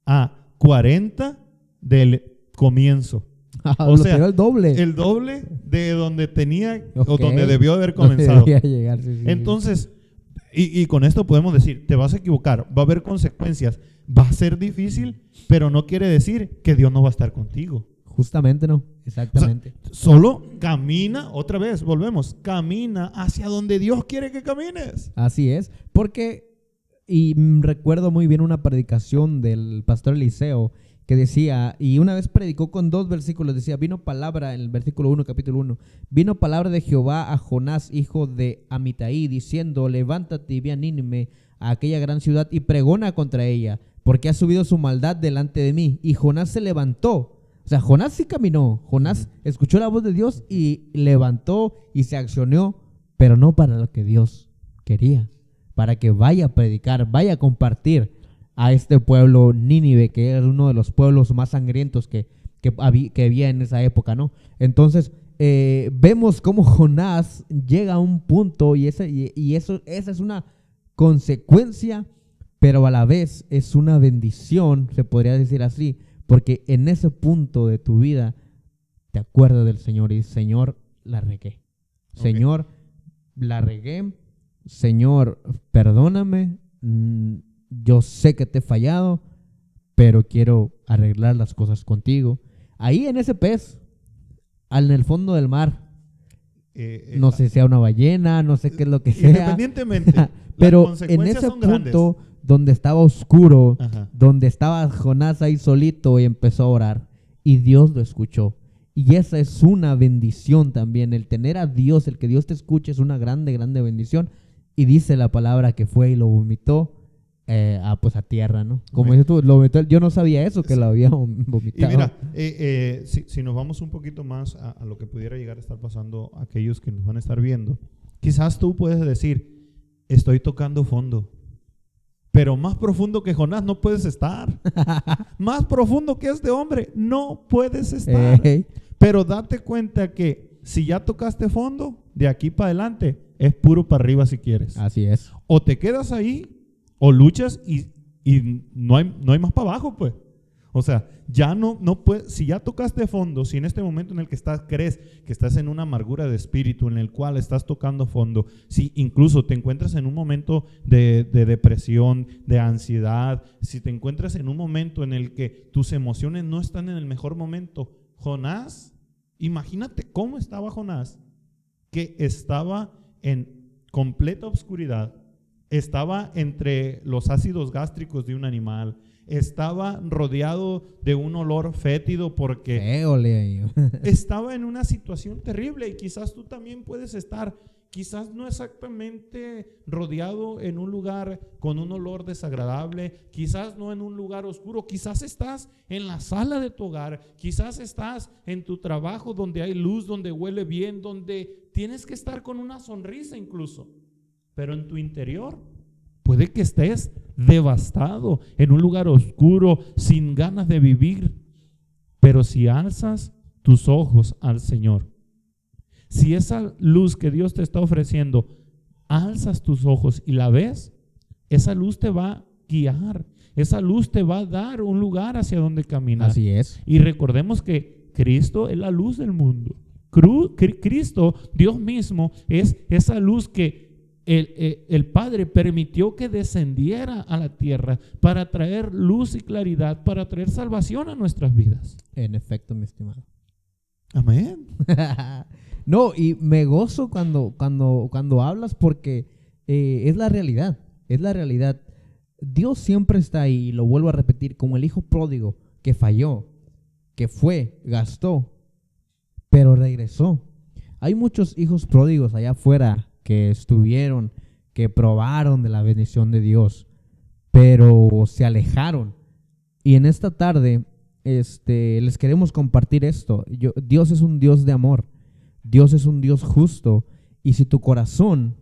a 40 del comienzo. O sea, tiró el doble de donde tenía, o donde debió haber comenzado. Llegar, sí. Entonces, Y con esto podemos decir, te vas a equivocar, va a haber consecuencias, va a ser difícil, pero no quiere decir que Dios no va a estar contigo. Justamente no, exactamente. O sea, solo camina, otra vez, volvemos, camina hacia donde Dios quiere que camines. Así es, porque, recuerdo muy bien una predicación del pastor Eliseo que decía, y una vez predicó con 2 versículos, decía, vino palabra, en el versículo 1, capítulo 1, vino palabra de Jehová a Jonás, hijo de Amitai, diciendo, levántate y ve a Nínive, a aquella gran ciudad, y pregona contra ella, porque ha subido su maldad delante de mí. Y Jonás se levantó. O sea, Jonás sí caminó. Jonás escuchó la voz de Dios y levantó y se accionó, pero no para lo que Dios quería, para que vaya a predicar, vaya a compartir a este pueblo Nínive, que era uno de los pueblos más sangrientos que había en esa época, ¿no? Entonces, vemos cómo Jonás llega a un punto y esa es una consecuencia, pero a la vez es una bendición, se podría decir así, porque en ese punto de tu vida te acuerdas del Señor y dices, Señor, la regué. Okay. Señor, la regué. Señor, perdóname. Yo sé que te he fallado, pero quiero arreglar las cosas contigo. Ahí en ese pez, en el fondo del mar, no sé si sea una ballena, no sé qué es lo que sea. Independientemente, pero en ese punto donde estaba oscuro, donde estaba Jonás ahí solito y empezó a orar, y Dios lo escuchó. Y esa es una bendición también, el tener a Dios, el que Dios te escuche es una grande, grande bendición. Y dice la palabra que fue y lo vomitó a tierra, ¿no? Como dices tú, lo vomitó, yo no sabía eso, que lo había vomitado. Y mira, si nos vamos un poquito más a lo que pudiera llegar a estar pasando a aquellos que nos van a estar viendo, quizás tú puedes decir, estoy tocando fondo, pero más profundo que Jonás no puedes estar. Más profundo que este hombre no puedes estar. Pero date cuenta que si ya tocaste fondo, de aquí para adelante es puro para arriba si quieres. Así es. O te quedas ahí o luchas y no hay más para abajo, pues. O sea, ya no puedes, si ya tocaste fondo, si en este momento en el que estás crees que estás en una amargura de espíritu en el cual estás tocando fondo, si incluso te encuentras en un momento de depresión, de ansiedad, si te encuentras en un momento en el que tus emociones no están en el mejor momento, Jonás, imagínate cómo estaba Jonás, que estaba en completa oscuridad, estaba entre los ácidos gástricos de un animal, estaba rodeado de un olor fétido porque estaba en una situación terrible, y quizás tú también puedes estar, quizás no exactamente rodeado en un lugar con un olor desagradable, quizás no en un lugar oscuro, quizás estás en la sala de tu hogar, quizás estás en tu trabajo donde hay luz, donde huele bien, donde tienes que estar con una sonrisa incluso, pero en tu interior puede que estés devastado, en un lugar oscuro, sin ganas de vivir. Pero si alzas tus ojos al Señor, si esa luz que Dios te está ofreciendo, alzas tus ojos y la ves, esa luz te va a guiar, esa luz te va a dar un lugar hacia donde caminar. Así es. Y recordemos que Cristo es la luz del mundo. Cristo, Dios mismo, es esa luz que el Padre permitió que descendiera a la tierra para traer luz y claridad, para traer salvación a nuestras vidas. En efecto, mi estimado. Amén. No, y me gozo cuando hablas porque es la realidad, es la realidad. Dios siempre está ahí, y lo vuelvo a repetir, como el hijo pródigo que falló, que fue, gastó, pero regresó. Hay muchos hijos pródigos allá afuera que estuvieron, que probaron de la bendición de Dios, pero se alejaron. Y en esta tarde les queremos compartir esto. Dios es un Dios de amor, Dios es un Dios justo, y si tu corazón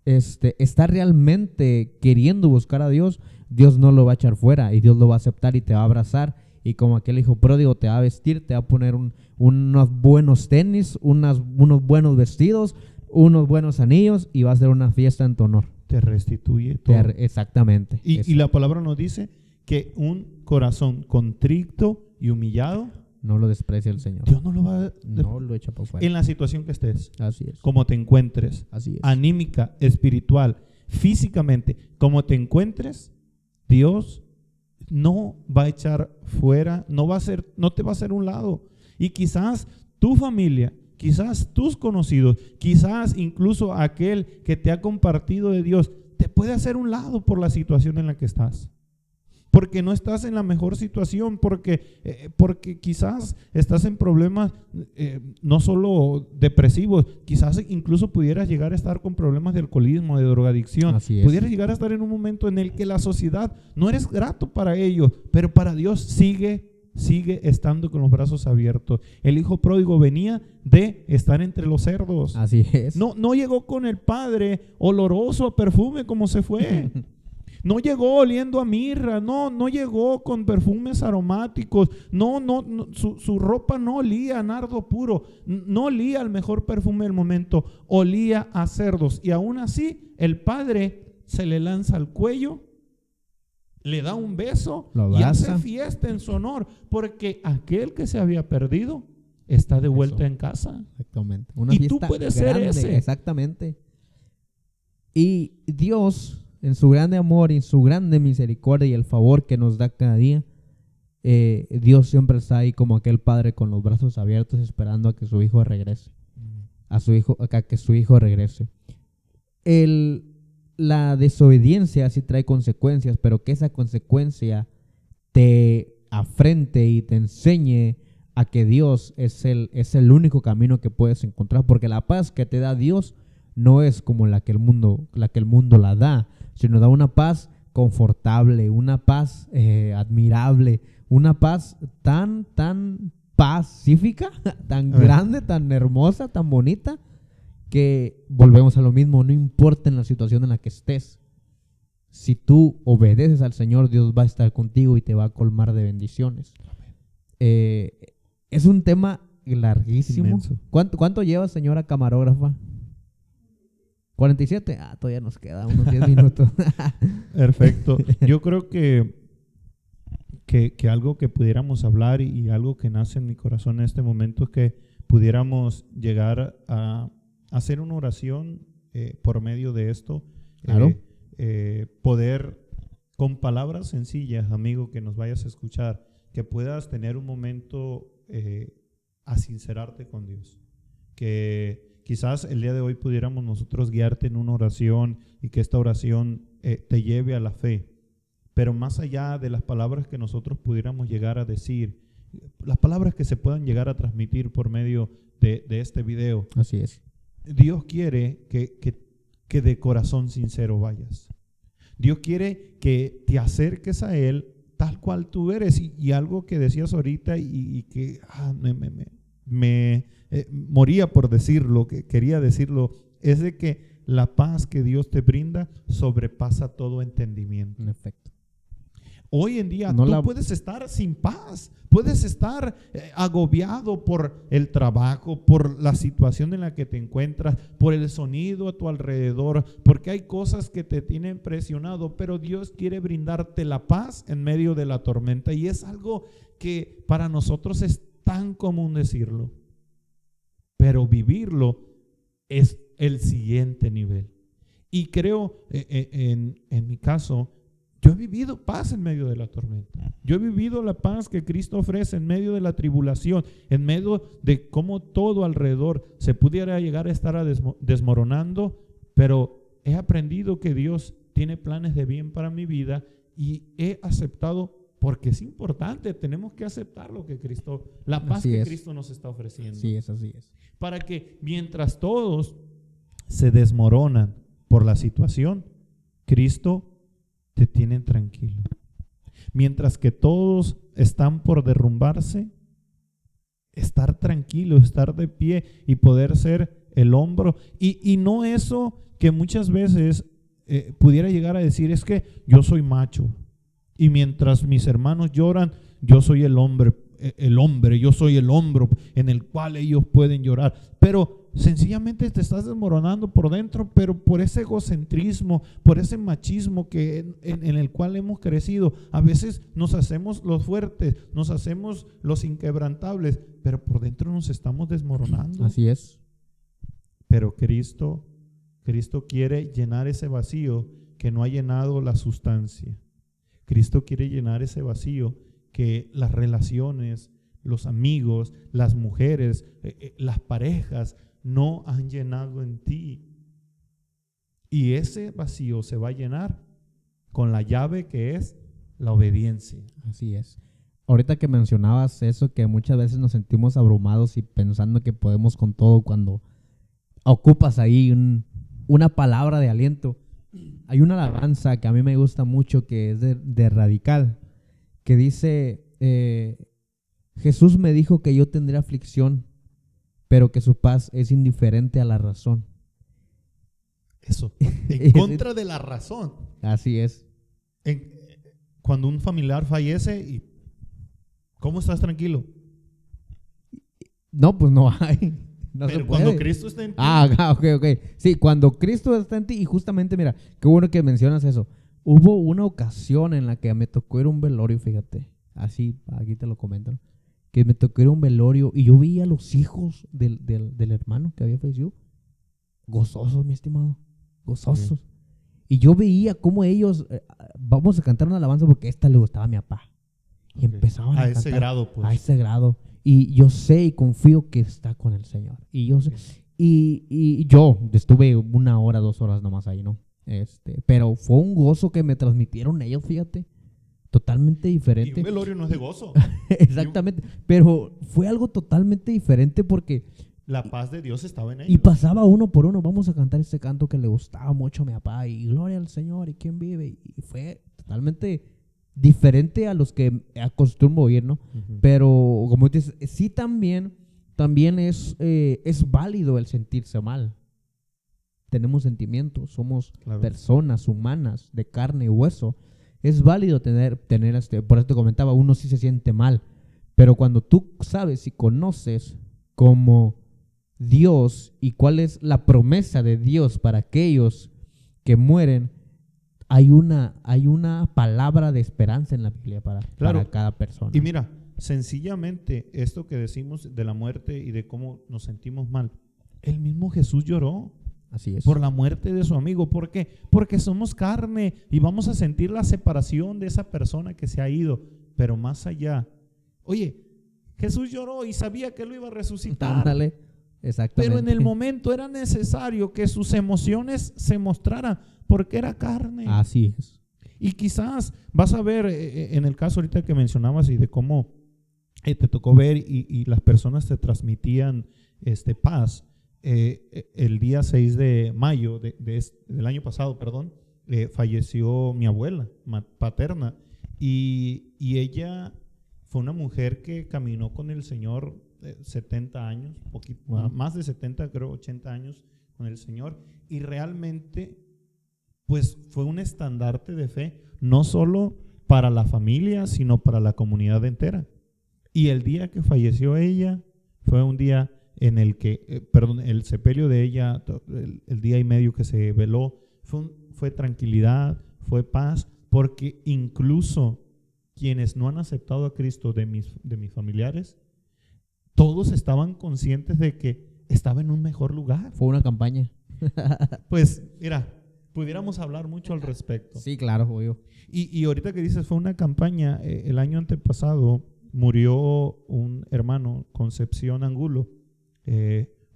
está realmente queriendo buscar a Dios, Dios no lo va a echar fuera, y Dios lo va a aceptar y te va a abrazar, y como aquel hijo pródigo te va a vestir, te va a poner unos buenos tenis, unos buenos vestidos, unos buenos anillos, y va a ser una fiesta en tu honor. Te restituye todo. Exactamente. Y la palabra nos dice que un corazón contrito y humillado, no lo desprecia el Señor. Dios no lo va a no lo echa por fuera. En la situación que estés, así es, como te encuentres, así es, anímica, espiritual, físicamente, como te encuentres, Dios no va a echar fuera, no te va a hacer un lado. Y quizás tu familia, quizás tus conocidos, quizás incluso aquel que te ha compartido de Dios, te puede hacer un lado por la situación en la que estás. Porque no estás en la mejor situación, porque quizás estás en problemas no solo depresivos, quizás incluso pudieras llegar a estar con problemas de alcoholismo, de drogadicción. Así es. Pudieras llegar a estar en un momento en el que la sociedad no eres grato para ellos, pero para Dios sigue estando con los brazos abiertos. El hijo pródigo venía de estar entre los cerdos. Así es. No llegó con el padre oloroso a perfume como se fue. No llegó oliendo a mirra, no llegó con perfumes aromáticos, su ropa no olía a nardo puro, no olía al mejor perfume del momento, olía a cerdos. Y aún así, el padre se le lanza al cuello, le da un beso y hace fiesta en su honor, porque aquel que se había perdido está de vuelta en casa. Exactamente. Una y fiesta tú puedes ser grande, ese. Exactamente. Y Dios, en su grande amor y en su grande misericordia y el favor que nos da cada día, Dios siempre está ahí como aquel padre con los brazos abiertos esperando a que su hijo regrese. A que su hijo regrese. La desobediencia sí trae consecuencias, pero que esa consecuencia te afrente y te enseñe a que Dios es el único camino que puedes encontrar, porque la paz que te da Dios no es como la que el mundo la da, sino da una paz confortable, una paz admirable, una paz tan pacífica, tan grande, tan hermosa, tan bonita, que volvemos a lo mismo, no importa en la situación en la que estés. Si tú obedeces al Señor, Dios va a estar contigo y te va a colmar de bendiciones. Es un tema larguísimo. Inmenso. ¿Cuánto lleva, señora camarógrafa? 47. Todavía nos queda unos 10 minutos. Perfecto. Yo creo que algo que pudiéramos hablar y algo que nace en mi corazón en este momento es que pudiéramos llegar a hacer una oración por medio de esto. Claro. Poder, con palabras sencillas, amigo, que nos vayas a escuchar, que puedas tener un momento a sincerarte con Dios. Que quizás el día de hoy pudiéramos nosotros guiarte en una oración y que esta oración te lleve a la fe. Pero más allá de las palabras que nosotros pudiéramos llegar a decir, las palabras que se puedan llegar a transmitir por medio de este video. Así es. Dios quiere que de corazón sincero vayas. Dios quiere que te acerques a Él tal cual tú eres. Y algo que decías ahorita y que me moría por decirlo, que quería decirlo, es de que la paz que Dios te brinda sobrepasa todo entendimiento. En efecto. Hoy en día tú puedes estar sin paz, puedes estar agobiado por el trabajo, por la situación en la que te encuentras, por el sonido a tu alrededor, porque hay cosas que te tienen presionado, pero Dios quiere brindarte la paz en medio de la tormenta, y es algo que para nosotros es tan común decirlo, pero vivirlo es el siguiente nivel. Y creo, en mi caso, yo he vivido paz en medio de la tormenta. Yo he vivido la paz que Cristo ofrece en medio de la tribulación, en medio de cómo todo alrededor se pudiera llegar a estar desmoronando, pero he aprendido que Dios tiene planes de bien para mi vida y he aceptado, porque es importante, tenemos que aceptar lo que la paz que Cristo nos está ofreciendo. Así es. Para que mientras todos se desmoronan por la situación, Cristo te tienen tranquilo. Mientras que todos están por derrumbarse, estar tranquilo, estar de pie y poder ser el hombro. Y no eso que muchas veces pudiera llegar a decir, es que yo soy macho y mientras mis hermanos lloran, yo soy el hombre, yo soy el hombro en el cual ellos pueden llorar. Pero sencillamente te estás desmoronando por dentro, pero por ese egocentrismo, por ese machismo que en el cual hemos crecido. A veces nos hacemos los fuertes, nos hacemos los inquebrantables, pero por dentro nos estamos desmoronando. Así es. Pero Cristo Cristo quiere llenar ese vacío que no ha llenado la sustancia. Cristo quiere llenar ese vacío que las relaciones, los amigos, las mujeres, las parejas no han llenado en ti. Y ese vacío se va a llenar con la llave que es la obediencia. Así es. Ahorita que mencionabas eso, que muchas veces nos sentimos abrumados y pensando que podemos con todo cuando ocupas ahí una palabra de aliento. Hay una alabanza que a mí me gusta mucho que es de Radical, que dice, Jesús me dijo que yo tendré aflicción, pero que su paz es indiferente a la razón. Eso, en contra de la razón. Así es. Cuando un familiar fallece, y ¿cómo estás tranquilo? No, pues no hay. No pero se cuando puede. Cristo está en ti. Ok. Sí, cuando Cristo está en ti, y justamente, mira, qué bueno que mencionas eso. Hubo una ocasión en la que me tocó ir a un velorio, fíjate. Así, aquí te lo comento. Que me tocó ir a un velorio y yo vi a los hijos del hermano que había fallecido. Gozosos, mi estimado. Gozosos. Y yo veía cómo ellos, vamos a cantar una alabanza porque esta le gustaba a mi papá. Y empezaban a cantar. Ese grado, pues. A ese grado. Y yo sé y confío que está con el Señor. Y yo sé, y yo estuve 1 hora, 2 horas nomás ahí, ¿no? Pero fue un gozo que me transmitieron ellos, fíjate. Totalmente diferente. Y un velorio no es de gozo. Exactamente. Pero fue algo totalmente diferente porque la paz de Dios estaba en ellos. y pasaba uno por uno. Vamos a cantar este canto que le gustaba mucho a mi papá. Y gloria al Señor. ¿Y quién vive? Y fue totalmente diferente a los que acostumbro oír, ¿no? Uh-huh. Pero como dices, sí también es válido el sentirse mal. Tenemos sentimientos, somos personas humanas de carne y hueso. Es válido tener por eso te comentaba, uno sí se siente mal, pero cuando tú sabes y conoces como Dios y cuál es la promesa de Dios para aquellos que mueren, hay una palabra de esperanza en la Biblia para cada persona. Y mira, sencillamente esto que decimos de la muerte y de cómo nos sentimos mal, el mismo Jesús lloró. Así es. Por la muerte de su amigo. ¿Por qué? Porque somos carne y vamos a sentir la separación de esa persona que se ha ido. Pero más allá, oye, Jesús lloró y sabía que lo iba a resucitar. Ándale. Exactamente. Pero en el momento era necesario que sus emociones se mostraran porque era carne. Así es. Y quizás vas a ver en el caso ahorita que mencionabas y de cómo te tocó ver y las personas te transmitían paz. El día 6 de mayo del año pasado, falleció mi abuela paterna y ella fue una mujer que caminó con el Señor 70 años, más de 70, creo 80 años con el Señor, y realmente pues fue un estandarte de fe, no solo para la familia, sino para la comunidad entera. Y el día que falleció ella fue un día en el que, el sepelio de ella, el día y medio que se veló, fue tranquilidad, fue paz, porque incluso quienes no han aceptado a Cristo de mis familiares, todos estaban conscientes de que estaba en un mejor lugar. Fue una campaña. Pues, mira, pudiéramos hablar mucho al respecto. Sí, claro, obvio. Y ahorita que dices, fue una campaña, el año antepasado murió un hermano, Concepción Angulo,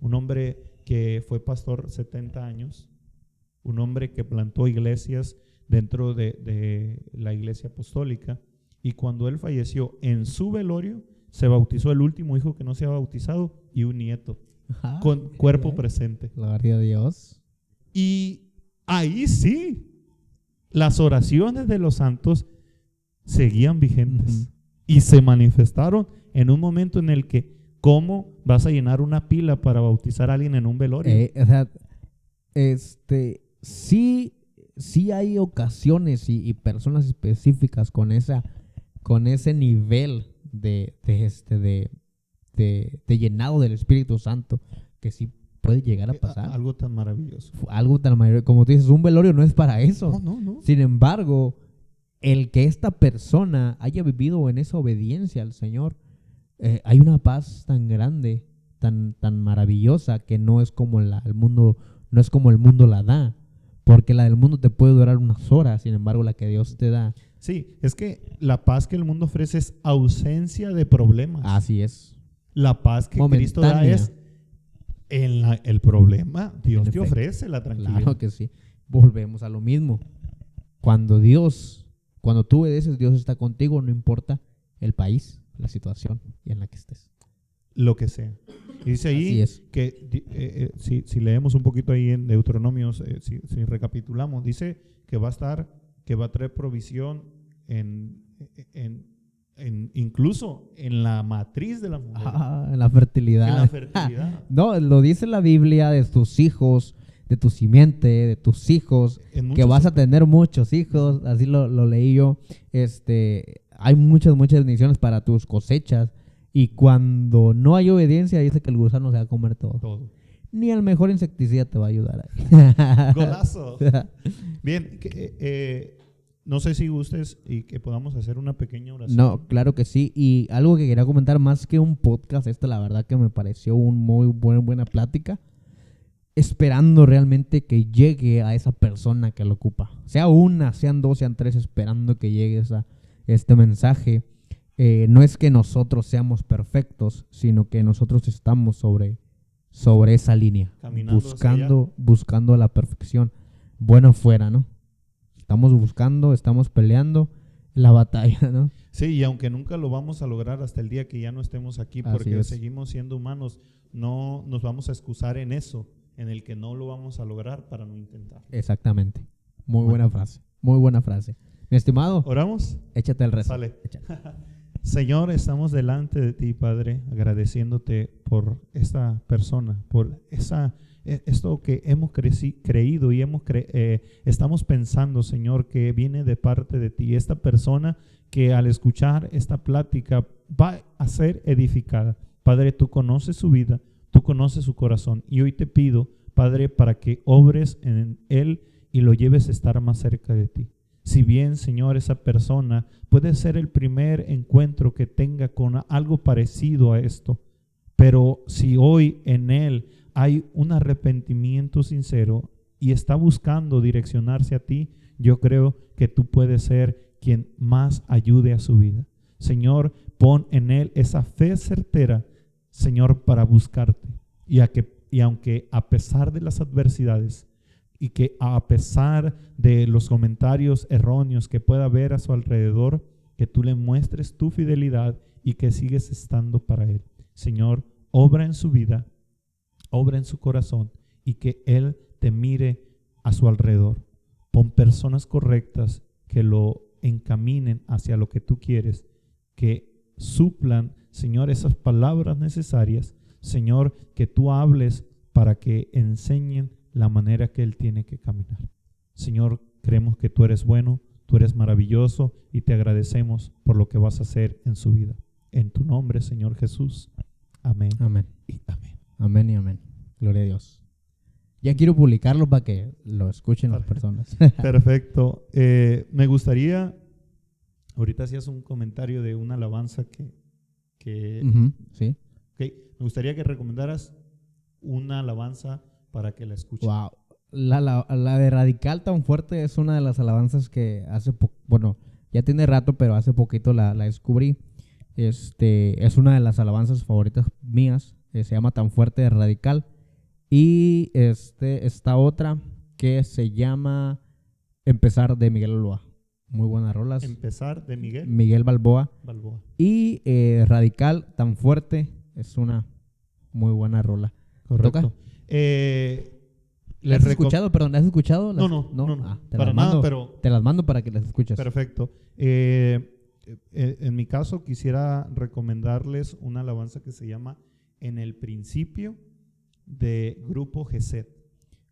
un hombre que fue pastor 70 años, un hombre que plantó iglesias dentro de la iglesia apostólica, y cuando él falleció, en su velorio se bautizó el último hijo que no se ha bautizado y un nieto con cuerpo presente. Gloria a Dios. Y ahí sí, las oraciones de los santos seguían vigentes y se manifestaron en un momento en el que ¿cómo vas a llenar una pila para bautizar a alguien en un velorio? Sí hay ocasiones y personas específicas con ese nivel de llenado del Espíritu Santo que sí puede llegar a pasar. Algo tan maravilloso. Algo tan maravilloso. Como tú dices, un velorio no es para eso. No. Sin embargo, el que esta persona haya vivido en esa obediencia al Señor, hay una paz tan grande, tan maravillosa, que no es como el mundo no es como el mundo la da, porque la del mundo te puede durar unas horas, sin embargo la que Dios te da. Sí, es que la paz que el mundo ofrece es ausencia de problemas. Así es. La paz que Cristo da Momentánea. es el problema. Dios En te efecto. ofrece la tranquilidad. Claro que sí. Volvemos a lo mismo. Cuando tú obedeces, Dios está contigo, no importa el país, la situación y en la que estés. Lo que sea. Y dice ahí Así es. que si leemos un poquito ahí en Deuteronomios, si recapitulamos, dice que va a traer provisión incluso en la matriz de la mujer. En la fertilidad. En la fertilidad. No, lo dice la Biblia de tus hijos, de tu simiente, de tus hijos, En que muchos- vas a tener muchos hijos, así lo leí yo. Hay muchas bendiciones para tus cosechas, y cuando no hay obediencia, dice que el gusano se va a comer todo. todo. Ni el mejor insecticida te va a ayudar ahí. Golazo. Bien, no sé si gustes y que podamos hacer una pequeña oración. No, claro que sí. Y algo que quería comentar más que un podcast, la verdad que me pareció una muy buena plática, esperando realmente que llegue a esa persona que lo ocupa. Sea una, sean dos, sean tres, esperando que llegue este mensaje. No es que nosotros seamos perfectos, sino que nosotros estamos sobre esa línea, Caminando hacia buscando la perfección. Bueno fuera, ¿no? Estamos peleando la batalla, ¿no? Sí, y aunque nunca lo vamos a lograr hasta el día que ya no estemos aquí, Así porque es. seguimos siendo humanos, no nos vamos a excusar en eso, en el que no lo vamos a lograr para no intentar. Exactamente. Muy Bueno. buena frase. Muy buena frase. Mi estimado, ¿Oramos? échate el resto. Sale. Échale. Señor, estamos delante de ti, Padre, agradeciéndote por esta persona, por esto que hemos creído y estamos pensando, Señor, que viene de parte de ti. Esta persona que al escuchar esta plática va a ser edificada. Padre, tú conoces su vida, tú conoces su corazón, y hoy te pido, Padre, para que obres en él y lo lleves a estar más cerca de ti. Si bien, Señor, esa persona puede ser el primer encuentro que tenga con algo parecido a esto, pero si hoy en él hay un arrepentimiento sincero y está buscando direccionarse a ti, yo creo que tú puedes ser quien más ayude a su vida. Señor, pon en él esa fe certera, Señor, para buscarte. Y aunque a pesar de las adversidades, y que a pesar de los comentarios erróneos que pueda haber a su alrededor, que tú le muestres tu fidelidad y que sigues estando para él. Señor, obra en su vida, obra en su corazón, y que él te mire a su alrededor. Pon personas correctas que lo encaminen hacia lo que tú quieres, que suplan, Señor, esas palabras necesarias. Señor, que tú hables para que enseñen la manera que él tiene que caminar. Señor, creemos que tú eres bueno, tú eres maravilloso, y te agradecemos por lo que vas a hacer en su vida. En tu nombre, Señor Jesús. Amén. Amén. Y amén. Amén y amén. Gloria a Dios. Ya quiero publicarlo para que lo escuchen las personas. Perfecto. Me gustaría, ahorita hacías un comentario de una alabanza que Ujú, sí. ok, me gustaría que recomendaras una alabanza para que la escuchen. Wow. La de Radical tan fuerte es una de las alabanzas que bueno, ya tiene rato, pero hace poquito la descubrí. Es una de las alabanzas favoritas mías. Se llama Tan Fuerte de Radical. Y esta otra que se llama Empezar, de Miguel Balboa. Muy buenas rolas. Empezar, de Miguel Balboa. Balboa. Y Radical tan fuerte es una muy buena rola. Correcto. ¿Toca? ¿Les ¿Has escuchado? Perdón, ¿has escuchado? No. Te Para las nada, mando, pero te las mando para que las escuches. perfecto. En mi caso quisiera recomendarles una alabanza que se llama En el principio, de Grupo Geset.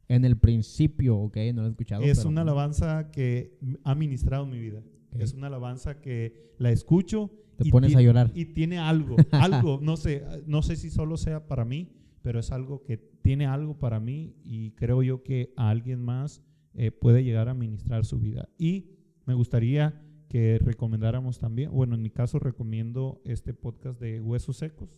En el principio, ok, no lo he escuchado. Es pero una alabanza que ha ministrado mi vida. Ok. Es una alabanza que la escucho Te pones a llorar. y tiene algo, no sé si solo sea para mí, pero es algo que tiene algo para mí, y creo yo que a alguien más puede llegar a ministrar su vida. Y me gustaría que recomendáramos también, bueno, en mi caso recomiendo este podcast de Huesos Secos,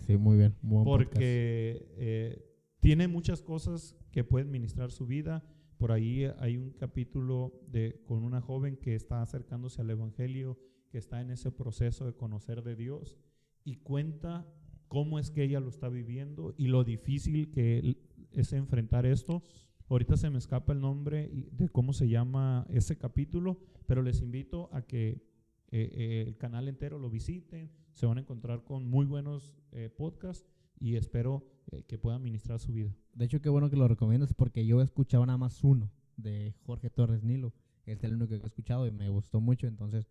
Sí, muy bien. Muy buen podcast. porque tiene muchas cosas que pueden ministrar su vida. Por ahí hay un capítulo con una joven que está acercándose al Evangelio, que está en ese proceso de conocer de Dios y cuenta cómo es que ella lo está viviendo y lo difícil que es enfrentar esto. Ahorita se me escapa el nombre de cómo se llama ese capítulo, pero les invito a que el canal entero lo visiten. Se van a encontrar con muy buenos podcasts y espero que puedan ministrar su vida. De hecho, qué bueno que lo recomiendas porque yo he escuchado nada más uno de Jorge Torres Nilo. Es el único que he escuchado y me gustó mucho, entonces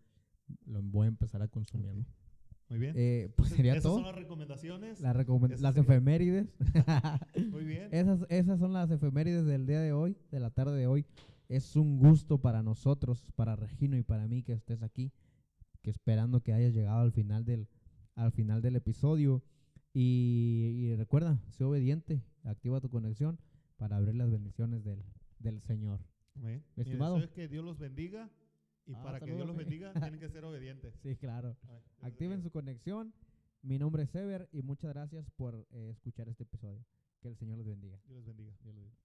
lo voy a empezar a consumir, Okay. ¿no? Muy bien. Pues sería esas todo. son las recomendaciones. Las efemérides. Muy bien. Esas son las efemérides del día de hoy, de la tarde de hoy. Es un gusto para nosotros, para Regino y para mí que estés aquí, que esperando que hayas llegado al final del episodio. Y recuerda, sé obediente, activa tu conexión para abrir las bendiciones del Señor. Muy bien. Mi estimado. Mi deseo es que Dios los bendiga y para que Dios los bendiga tienen que ser obedientes. Sí, claro. Ay, Activen su conexión. Mi nombre es Sever y muchas gracias por escuchar este episodio. Que el Señor los bendiga. Dios los bendiga. Dios los bendiga.